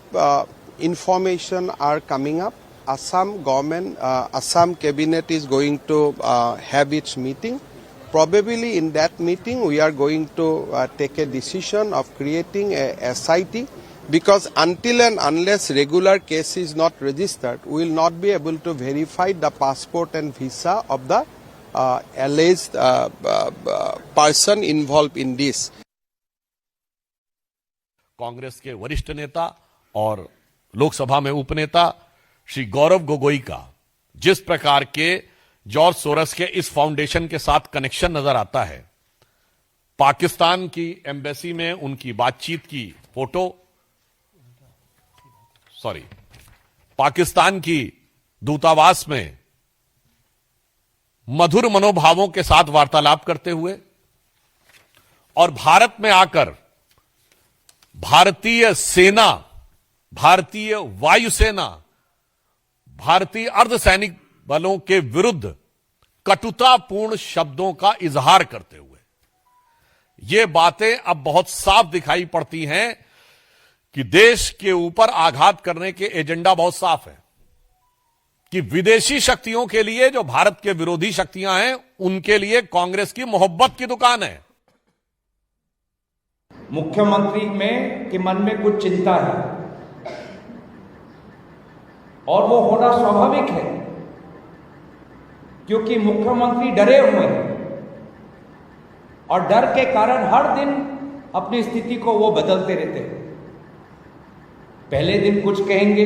information are coming up. Assam government, Assam cabinet is going to have its meeting. Probably in that meeting we are going to take a decision of creating a SIT, because until and unless regular case is not registered, we will not be able to verify the passport and visa of the alleged person involved in this. Congress के वरिष्ठ नेता और लोकसभा में उपनेता श्री गौरव गोगोई का जिस प्रकार के जॉर्ज सोरस के इस फाउंडेशन के साथ कनेक्शन नजर आता है, पाकिस्तान की एम्बेसी में उनकी बातचीत की फोटो, पाकिस्तान की दूतावास में मधुर मनोभावों के साथ वार्तालाप करते हुए और भारत में आकर भारतीय सेना, भारतीय वायुसेना, भारतीय अर्धसैनिक बलों के विरुद्ध कटुतापूर्ण शब्दों का इजहार करते हुए ये बातें अब बहुत साफ दिखाई पड़ती हैं कि देश के ऊपर आघात करने के एजेंडा बहुत साफ है कि विदेशी शक्तियों के लिए जो भारत के विरोधी शक्तियां हैं, उनके लिए कांग्रेस की मोहब्बत की दुकान है। मुख्यमंत्री में के मन में कुछ चिंता है और वो होना स्वाभाविक है, क्योंकि मुख्यमंत्री डरे हुए हैं और डर के कारण हर दिन अपनी स्थिति को वो बदलते रहते हैं। पहले दिन कुछ कहेंगे,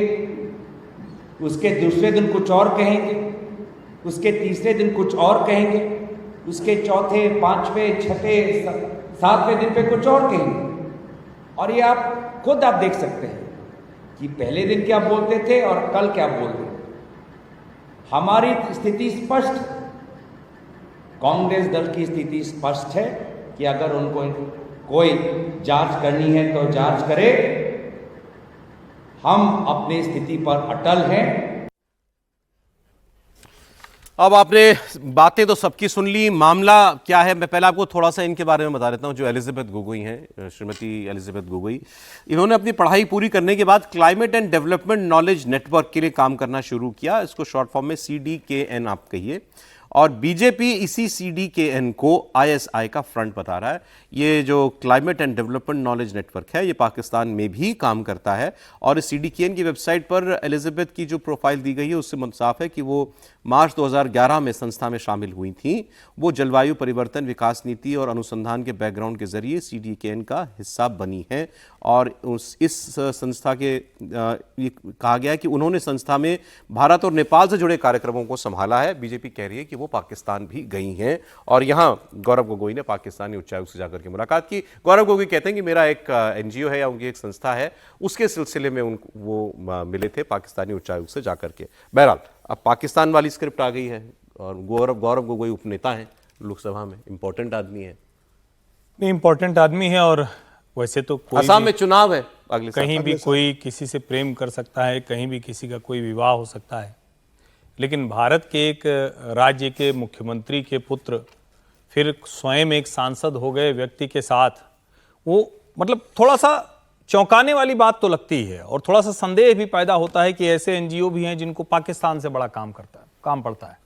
उसके दूसरे दिन कुछ और कहेंगे, उसके तीसरे दिन कुछ और कहेंगे, उसके चौथे, पांचवें, छठे, सातवें दिन पे कुछ और कहेंगे। और ये आप खुद आप देख सकते हैं कि पहले दिन क्या बोलते थे और कल क्या बोलते थे। हमारी स्थिति स्पष्ट, कांग्रेस दल की स्थिति स्पष्ट है कि अगर उनको कोई जांच करनी है तो जांच करे। हम अपनी स्थिति पर अटल हैं। अब आपने बातें तो सबकी सुन ली, मामला क्या है मैं पहले आपको थोड़ा सा इनके बारे में बता देता हूं। जो एलिजाबेथ गोगोई हैं, श्रीमती एलिजाबेथ गोगोई, इन्होंने अपनी पढ़ाई पूरी करने के बाद climate and development knowledge network के लिए काम करना शुरू किया। इसको शॉर्ट फॉर्म में CDKN आप कहिए। और बीजेपी इसी CDKN को ISI का फ्रंट बता रहा है। ये जो climate and development knowledge network है, ये पाकिस्तान में भी काम करता है। और इस CDKN की वेबसाइट पर एलिजाबेथ की जो प्रोफाइल दी गई है उससे साफ है कि वो मार्च 2011 में संस्था में शामिल हुई थी। वो जलवायु परिवर्तन, विकास नीति और अनुसंधान के बैकग्राउंड के जरिए CDKN का हिस्सा बनी है। और इस संस्था के ये कहा गया है कि उन्होंने संस्था में भारत और नेपाल से जुड़े कार्यक्रमों को संभाला है। बीजेपी कह रही है कि वो पाकिस्तान भी गई हैं और यहाँ गौरव गोगोई ने पाकिस्तानी उच्चायुक्त से जाकर के मुलाकात की। गौरव गोगोई कहते हैं कि मेरा एक NGO है या उनकी एक संस्था है, उसके सिलसिले में वो मिले थे पाकिस्तानी उच्चायुक्त से जाकर के। बहरहाल अब पाकिस्तान वाली स्क्रिप्ट आ गई है और गौरव गोगोई उपनेता हैं लोकसभा में, इंपॉर्टेंट आदमी है। नहीं, इंपॉर्टेंट आदमी है और वैसे तो असम में चुनाव है अगले साल, कहीं भी कोई किसी से प्रेम कर सकता है, कहीं भी किसी का कोई विवाह हो सकता है। लेकिन भारत के एक राज्य के मुख्यमंत्री के पुत्र फिर स्वयं एक सांसद हो गए व्यक्ति के साथ, वो मतलब थोड़ा सा चौंकाने वाली बात तो लगती है और थोड़ा सा संदेह भी पैदा होता है कि ऐसे NGO भी हैं जिनको पाकिस्तान से बड़ा काम पड़ता है।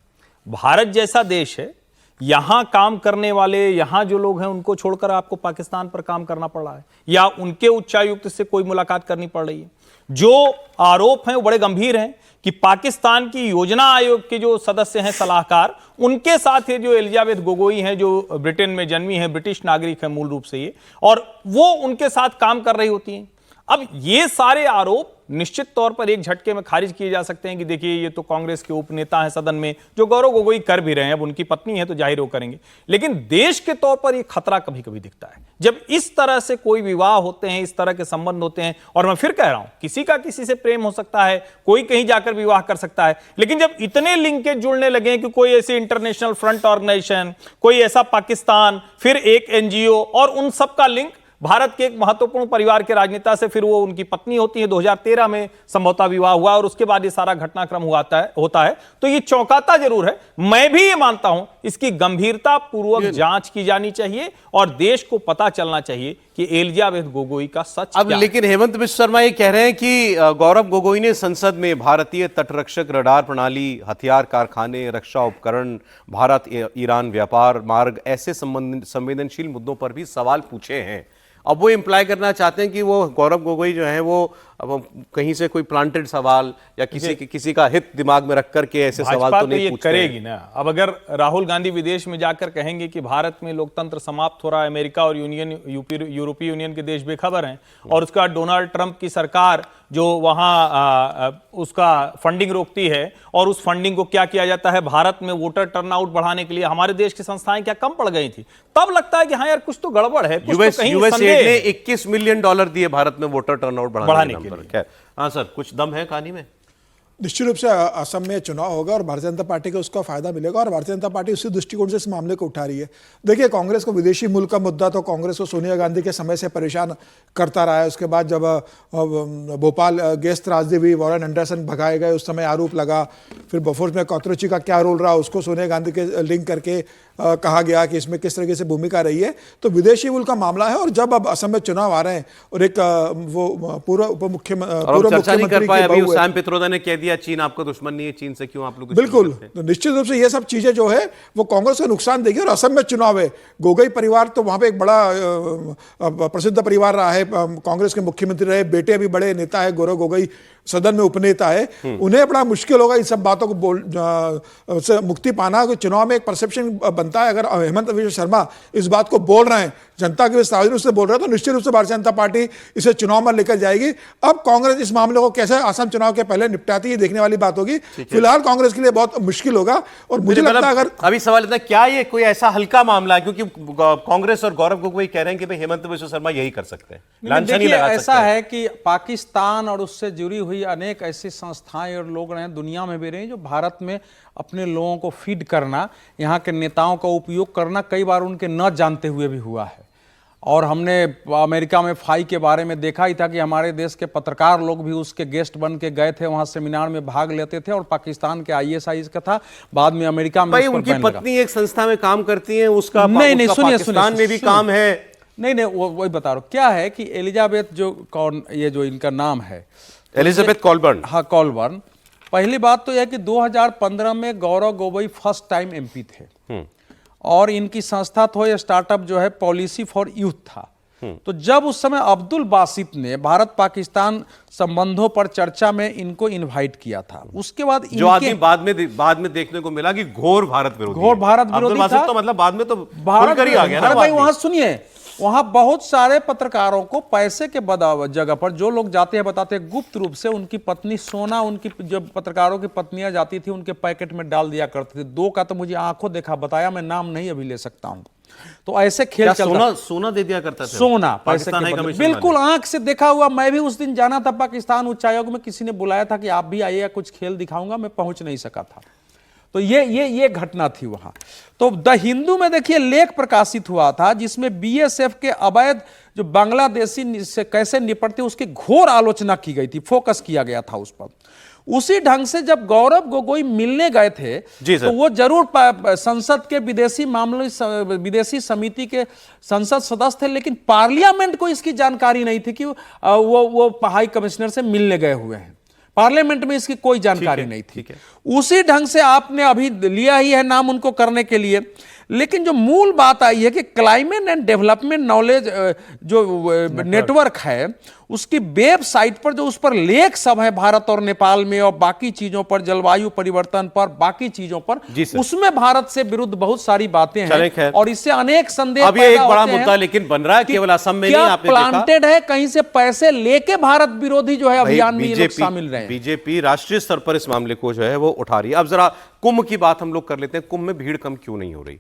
भारत जैसा देश है, यहां काम करने वाले, यहां जो लोग हैं उनको छोड़कर आपको पाकिस्तान पर काम करना पड़ रहा है या उनके उच्चायुक्त से कोई मुलाकात करनी पड़ रही है। जो आरोप हैं वो बड़े गंभीर हैं कि पाकिस्तान की योजना आयोग के जो सदस्य हैं, सलाहकार, उनके साथ ये जो एलिजाबेथ गोगोई हैं, जो ब्रिटेन में जन्मी है, ब्रिटिश नागरिक है मूल रूप से ये, और वो उनके साथ काम कर रही होती हैं। अब ये सारे आरोप निश्चित तौर पर एक झटके में खारिज किए जा सकते हैं कि देखिए ये तो कांग्रेस के उपनेता हैं सदन में, जो गौरव गोगोई कर भी रहे हैं, अब उनकी पत्नी है तो जाहिर वो करेंगे। लेकिन देश के तौर पर ये खतरा कभी कभी दिखता है जब इस तरह से कोई विवाह होते हैं, इस तरह के संबंध होते हैं। और मैं फिर कह रहा हूं, किसी का किसी से प्रेम हो सकता है, कोई कहीं जाकर विवाह कर सकता है, लेकिन जब इतने लिंकेज जुड़ने लगे कि कोई ऐसी इंटरनेशनल फ्रंट ऑर्गेनाइजेशन, कोई ऐसा पाकिस्तान, फिर एक NGO और उन सब का लिंक भारत के एक महत्वपूर्ण परिवार के राजनेता से फिर वो उनकी पत्नी होती है। 2013 में संभवतः विवाह हुआ और उसके बाद ये सारा घटनाक्रम होता है। तो ये चौंकाता जरूर है। मैं भी ये मानता हूं इसकी गंभीरता पूर्वक जांच की जानी चाहिए और देश को पता चलना चाहिए कि एलिजाबेथ गोगोई का सच अब क्या लेकिन हेमंत बिश्व शर्मा ये कह रहे हैं कि गौरव गोगोई ने संसद में भारतीय तटरक्षक रडार प्रणाली, हथियार कारखाने, रक्षा उपकरण, भारत ईरान व्यापार मार्ग ऐसे संवेदनशील मुद्दों पर भी सवाल पूछे हैं। अब वो इम्प्लाई करना चाहते हैं कि वो गौरव गोगोई जो है वो अब कहीं से कोई प्लांटेड सवाल या किसी का हित दिमाग में रख करके ऐसे सवाल तो नहीं पूछते करेगी ना। अब अगर राहुल गांधी विदेश में जाकर कहेंगे कि भारत में लोकतंत्र समाप्त हो रहा है, अमेरिका और यूरोपीय यूनियन के देश बेखबर हैं, और उसका डोनाल्ड ट्रंप की सरकार जो वहां उसका फंडिंग रोकती है और उस फंडिंग को क्या किया जाता है, भारत में वोटर टर्नआउट बढ़ाने के लिए हमारे देश की संस्थाएं क्या कम पड़ गई थी, तब लगता है कि हाँ यार कुछ तो गड़बड़ है, कुछ तो कहीं संदेह ने 21 मिलियन डॉलर दिए भारत में वोटर टर्नआउट बढ़ाने के लिए। खैर हाँ सर, कुछ दम है कहानी में। निश्चित रूप से असम में चुनाव होगा और भारतीय जनता पार्टी को उसका फायदा मिलेगा और भारतीय जनता पार्टी उसी दृष्टिकोण से इस मामले को उठा रही है। देखिए, कांग्रेस को विदेशी मूल का मुद्दा तो कांग्रेस को सोनिया गांधी के समय से परेशान करता रहा है। उसके बाद जब भोपाल गैस त्रासदी हुई, वॉरेन एंडरसन भगाए गए, उस समय आरोप लगा। फिर बोफोर्स में कॉकरोची का क्या रोल रहा, उसको सोनिया गांधी के लिंक करके कहा गया कि इसमें किस तरीके से भूमिका रही है। तो विदेशी मूल का मामला है और जब अब असम में चुनाव आ रहे हैं और एक वो पूर्व उप मुख्यमंत्री पित्रोदा ने कह दिया चीन आपका दुश्मन नहीं है, चीन से क्यों आप लोग, बिल्कुल, तो निश्चित रूप से ये सब चीजें जो है वो कांग्रेस को नुकसान देगी। और असम में चुनाव है, गोगोई परिवार तो वहां पे एक बड़ा प्रसिद्ध परिवार रहा है, कांग्रेस के मुख्यमंत्री रहे, बेटे अभी बड़े नेता है, गौरव गोगोई सदन में उपनेता है। उन्हें बड़ा मुश्किल होगा इन सब बातों को से मुक्ति पाना। चुनाव में एक परसेप्शन बनता है, अगर हेमंत बिश्व शर्मा इस बात को बोल रहे हैं, जनता के सार्वजनिक रूप से बोल रहे हैं, तो निश्चित रूप से भारतीय जनता पार्टी इसे चुनाव में लेकर जाएगी। अब कांग्रेस इस मामले को कैसे असम चुनाव के पहले निपटाती है देखने वाली बात होगी। फिलहाल कांग्रेस के लिए बहुत मुश्किल होगा और मुझे लगता है अगर अभी सवाल इतना क्या ये कोई ऐसा हल्का मामला है, क्योंकि कांग्रेस और गौरव गोगोई कह रहे हैं कि भाई हेमंत बिश्व शर्मा यही कर सकते हैं। देखिए, ऐसा है कि पाकिस्तान और उससे जुड़ी हुई अनेक ऐसी संस्थाएं और लोग रहे दुनिया में भी रहे जो भारत में अपने लोगों को फीड करना, यहाँ के नेताओं का उपयोग करना कई बार उनके न जानते हुए भी हुआ है। और हमने अमेरिका में फाई के बारे में देखा ही था कि हमारे देश के पत्रकार लोग भी उसके गेस्ट बन के गए थे, वहां सेमिनार में भाग लेते थे, और पाकिस्तान के ISIS का था, बाद में अमेरिका में भाई उनकी पत्नी एक संस्था में काम करती है, उसका नहीं पाकिस्तान में भी काम है। नहीं वही बता रहा हूं क्या है कि एलिजाबेथ ये जो इनका नाम है एलिजाबेथ कॉलबर्न, हाँ कॉलबर्न, पहली बात तो यह कि 2015 में Gaurav Gogoi first time MP थे और इनकी संस्था तो स्टार्टअप जो है पॉलिसी फॉर यूथ था। तो जब उस समय अब्दुल बासित ने भारत पाकिस्तान संबंधों पर चर्चा में इनको इनवाइट किया था, उसके बाद जो आदमी बाद में देखने को मिला कि घोर भारत विरोधी था, तो मतलब बाद में तो भारत कर ही आ गया ना। भाई वहां सुनिए, वहां बहुत सारे पत्रकारों को पैसे के जगह पर जो लोग जाते हैं बताते हैं गुप्त रूप से उनकी पत्नी सोना, उनकी जो पत्रकारों की पत्नियां जाती थी उनके पैकेट में डाल दिया करती थी। 2 का तो मुझे आंखों देखा, बताया, मैं नाम नहीं अभी ले सकता हूं। तो ऐसे खेल चलता, सोना दे दिया करता था, सोना पैसे बिल्कुल आंख से देखा हुआ। मैं भी उस दिन जाना था पाकिस्तान उच्चायोग में, किसी ने बुलाया था कि आप भी आइएगा, कुछ खेल दिखाऊंगा, मैं पहुंच नहीं सका था। तो ये घटना थी वहां। तो द हिंदू में देखिए लेख प्रकाशित हुआ था जिसमें BSF के अवैध जो बांग्लादेशी से कैसे निपटते उसकी घोर आलोचना की गई थी, फोकस किया गया था उस पर। उसी ढंग से जब गौरव गोगोई मिलने गए थे तो वो जरूर संसद के विदेशी समिति के संसद सदस्य थे, लेकिन पार्लियामेंट को इसकी जानकारी नहीं थी कि वो हाई कमिश्नर से मिलने गए हुए हैं। पार्लियामेंट में इसकी कोई जानकारी नहीं थी। उसी ढंग से आपने अभी लिया ही है नाम उनको करने के लिए। लेकिन जो मूल बात आई है कि क्लाइमेट एंड डेवलपमेंट नॉलेज जो नेटवर्क है उसकी वेबसाइट पर जो उस पर लेख सब है भारत और नेपाल में और बाकी चीजों पर, जलवायु परिवर्तन पर, बाकी चीजों पर, उसमें भारत से विरुद्ध बहुत सारी बातें हैं और इससे अनेक संदेह अब ये एक बड़ा मुद्दा लेकिन बन रहा है, केवल असम में नहीं, आपने प्लांटेड है कहीं से पैसे लेके भारत विरोधी जो है अभियान में लोग शामिल रहे हैं। बीजेपी राष्ट्रीय स्तर पर इस मामले को जो है वो उठा रही है। अब जरा कुंभ की बात हम लोग कर लेते हैं। कुंभ में भीड़ कम क्यों नहीं हो रही?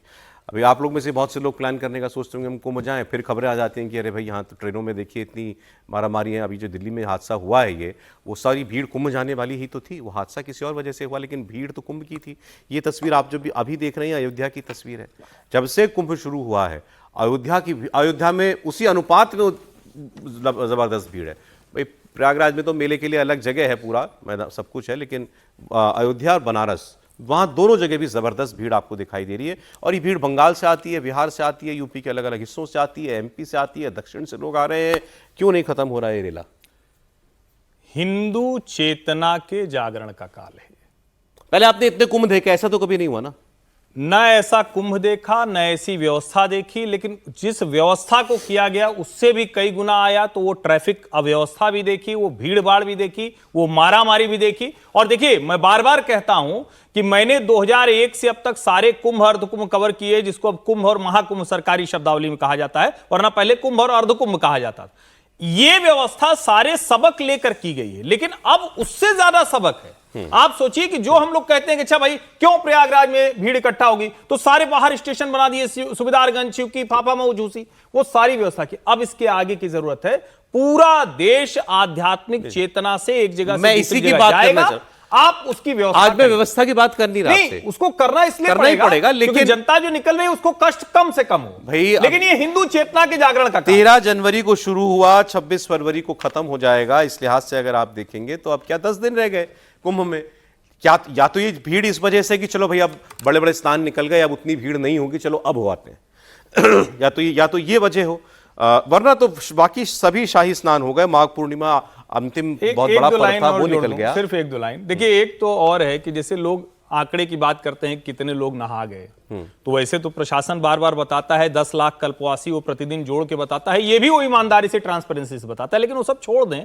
अभी आप लोग में से बहुत से लोग प्लान करने का सोचते होंगे हम कुंभ जाएं, फिर खबरें आ जाती हैं कि अरे भाई यहाँ तो ट्रेनों में देखिए इतनी मारामारी है। अभी जो दिल्ली में हादसा हुआ है ये वो सारी भीड़ कुंभ जाने वाली ही तो थी, वो हादसा किसी और वजह से हुआ लेकिन भीड़ तो कुंभ की थी। ये तस्वीर आप जो भी अभी देख रहे हैं अयोध्या की तस्वीर है। जब से कुंभ शुरू हुआ है अयोध्या में उसी अनुपात में जबरदस्त भीड़ है। भाई प्रयागराज में तो मेले के लिए अलग जगह है, पूरा मैदान सब कुछ है, लेकिन अयोध्या और बनारस वहां दोनों जगह भी जबरदस्त भीड़ आपको दिखाई दे रही है। और ये भीड़ बंगाल से आती है, बिहार से आती है, यूपी के अलग अलग हिस्सों से आती है, एमपी से आती है, दक्षिण से लोग आ रहे हैं। क्यों नहीं खत्म हो रहा है ये रेला? हिंदू चेतना के जागरण का काल है। पहले आपने इतने कुंभ देखे, ऐसा तो कभी नहीं हुआ ना? न ऐसा कुंभ देखा, न ऐसी व्यवस्था देखी, लेकिन जिस व्यवस्था को किया गया उससे भी कई गुना आया। तो वो ट्रैफिक अव्यवस्था भी देखी, वो भीड़ भाड़ भी देखी, वो मारामारी भी देखी। और देखिए, मैं बार बार कहता हूं कि मैंने 2001 से अब तक सारे कुंभ अर्धकुंभ कवर किए, जिसको अब कुंभ और महाकुंभ सरकारी शब्दावली में कहा जाता है, वरना पहले कुंभ और अर्धकुंभ कहा जाता था। ये व्यवस्था सारे सबक लेकर की गई है, लेकिन अब उससे ज्यादा सबक है। आप सोचिए कि जो हम लोग कहते हैं कि अच्छा भाई क्यों प्रयागराज में भीड़ इकट्ठा होगी, तो सारे बाहर स्टेशन बना दिए, सुबेदारगंज, शिवकी, फाफामऊ, झूसी, वो सारी व्यवस्था की। अब इसके आगे की जरूरत है, पूरा देश आध्यात्मिक चेतना से एक जगह मैं इसी की बात करना चाहता। आप उसकी व्यवस्था, आज मैं व्यवस्था की बात कर नहीं रहा नहीं, उसको करना इसलिए पड़ेगा, लेकिन जनता जो निकल रही है उसको कष्ट कम से कम हो भाई। लेकिन ये हिंदू चेतना के जागरण का 13 जनवरी को शुरू हुआ, 26 फरवरी को खत्म हो जाएगा। इस लिहाज से अगर आप देखेंगे तो अब क्या 10 दिन रह गए कुंभ में। क्या या तो ये भीड़ इस वजह से कि चलो भाई अब बड़े बड़े स्नान निकल गए, अब उतनी भीड़ नहीं होगी, चलो अब हो आते हैं या तो ये वजह हो, वरना तो बाकी सभी शाही स्नान हो गए। माघ पूर्णिमा अंतिम बहुत बड़ा पर्व था, वो निकल गया। सिर्फ एक दो लाइन देखिए, एक तो और है कि जैसे लोग आंकड़े की बात करते हैं कितने लोग नहा गए, तो वैसे तो प्रशासन बार बार बताता है 10 लाख कल्पवासी, वो प्रतिदिन जोड़ के बताता है, ये भी वो ईमानदारी से, ट्रांसपेरेंसी से बताता है। लेकिन वो सब छोड़ दें,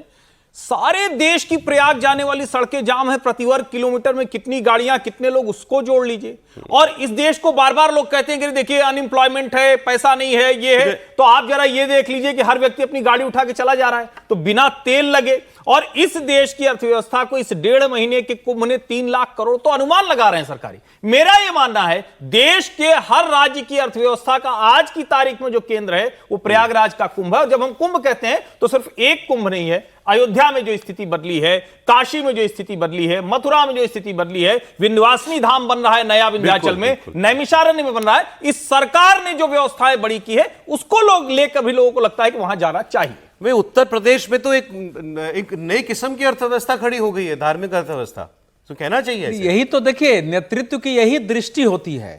सारे देश की प्रयाग जाने वाली सड़कें जाम है, प्रति वर्ग किलोमीटर में कितनी गाड़ियां, कितने लोग, उसको जोड़ लीजिए। और इस देश को बार बार लोग कहते हैं कि देखिए अनएम्प्लॉयमेंट है, पैसा नहीं है, ये है, तो आप जरा ये देख लीजिए कि हर व्यक्ति अपनी गाड़ी उठा के चला जा रहा है, तो बिना तेल लगे। और इस देश की अर्थव्यवस्था को इस 1.5 महीने के कुंभ ने 3 लाख करोड़ तो अनुमान लगा रहे हैं सरकारी। मेरा यह मानना है देश के हर राज्य की अर्थव्यवस्था का आज की तारीख में जो केंद्र है वो प्रयागराज का कुंभ है। और जब हम कुंभ कहते हैं तो सिर्फ एक कुंभ नहीं है, अयोध्या में जो स्थिति बदली है, काशी में जो स्थिति बदली है, मथुरा में जो स्थिति बदली है, विंध्यवासिनी धाम बन रहा है नया विंध्याचल में, नैमिषारण्य में बन रहा है, इस सरकार ने जो व्यवस्थाएं बड़ी की है उसको लोग लेकर भी लोगों को लगता है कि वहां जाना चाहिए। मैं उत्तर प्रदेश में तो एक नई किस्म की अर्थव्यवस्था खड़ी हो गई है, धार्मिक अर्थव्यवस्था, तो कहना चाहिए ऐसे। यही तो देखिए, नेतृत्व की यही दृष्टि होती है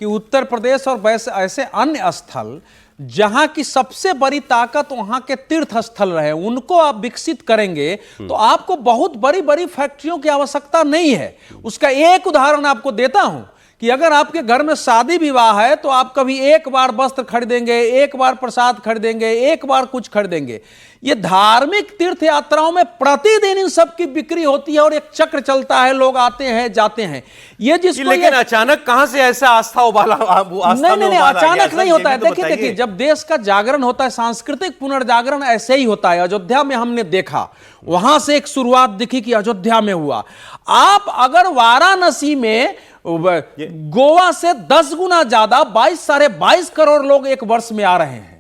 कि उत्तर प्रदेश और वैसे ऐसे अन्य स्थल जहां की सबसे बड़ी ताकत वहां के तीर्थ स्थल रहे, उनको आप विकसित करेंगे तो आपको बहुत बड़ी बड़ी फैक्ट्रियों की आवश्यकता नहीं है। उसका एक उदाहरण आपको देता हूं कि अगर आपके घर में शादी विवाह है तो आप कभी एक बार वस्त्र खरीदेंगे, एक बार प्रसाद खरीदेंगे, एक बार कुछ खरीदेंगे। ये धार्मिक तीर्थ यात्राओं में प्रतिदिन इन सब की बिक्री होती है और एक चक्र चलता है, लोग आते हैं जाते हैं। ये जिसको लेकिन अचानक कहां से ऐसा आस्था उबाला? नहीं, अचानक नहीं होता है। देखिए, जब देश का जागरण होता है, सांस्कृतिक पुनर्जागरण ऐसे ही होता है। अयोध्या में हमने देखा, वहां से एक शुरुआत दिखी कि अयोध्या में हुआ। आप अगर वाराणसी में गोवा से 10 गुना ज्यादा 22 करोड़ लोग एक वर्ष में आ रहे हैं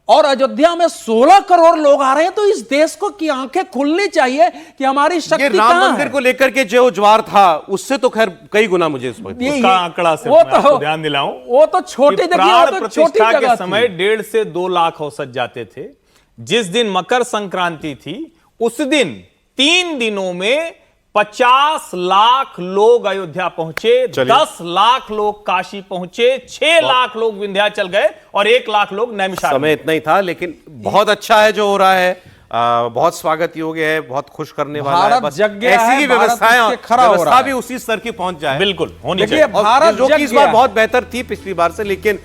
और अयोध्या में 16 करोड़ लोग आ रहे हैं, तो इस देश को की आंखें खुलनी चाहिए कि हमारी शक्ति कहां है। राम मंदिर को लेकर के जो ज्वार था उससे तो खैर कई गुना मुझे उसका आंकड़ा से वो तो ध्यान दिलाऊं, वो तो छोटी जगह, तो छोटी जगह के समय 1.5 से 2 लाख औसत जाते थे। जिस दिन मकर संक्रांति थी उस दिन 3 दिनों में 50 लाख लोग अयोध्या पहुंचे, 10 लाख लोग काशी पहुंचे, 6 लाख लोग विंध्याचल गए और 1 लाख लोग नैमिषारण्य। समय इतना ही था, लेकिन बहुत अच्छा है जो हो रहा है, बहुत स्वागत योग्य है, बहुत खुश करने वाला है। बस ऐसी ही व्यवस्था भी उसी स्तर की पहुंच जाए, बिल्कुल होनी चाहिए। भारत जो कि इस बार बहुत बेहतर थी पिछली बार से, लेकिन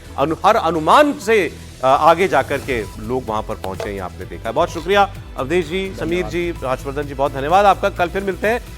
हर अनुमान से आगे जाकर के लोग वहां पर पहुंचे, आपने देखा। बहुत शुक्रिया अवधेश जी, समीर जी, हर्षवर्धन जी, बहुत धन्यवाद आपका। कल फिर मिलते हैं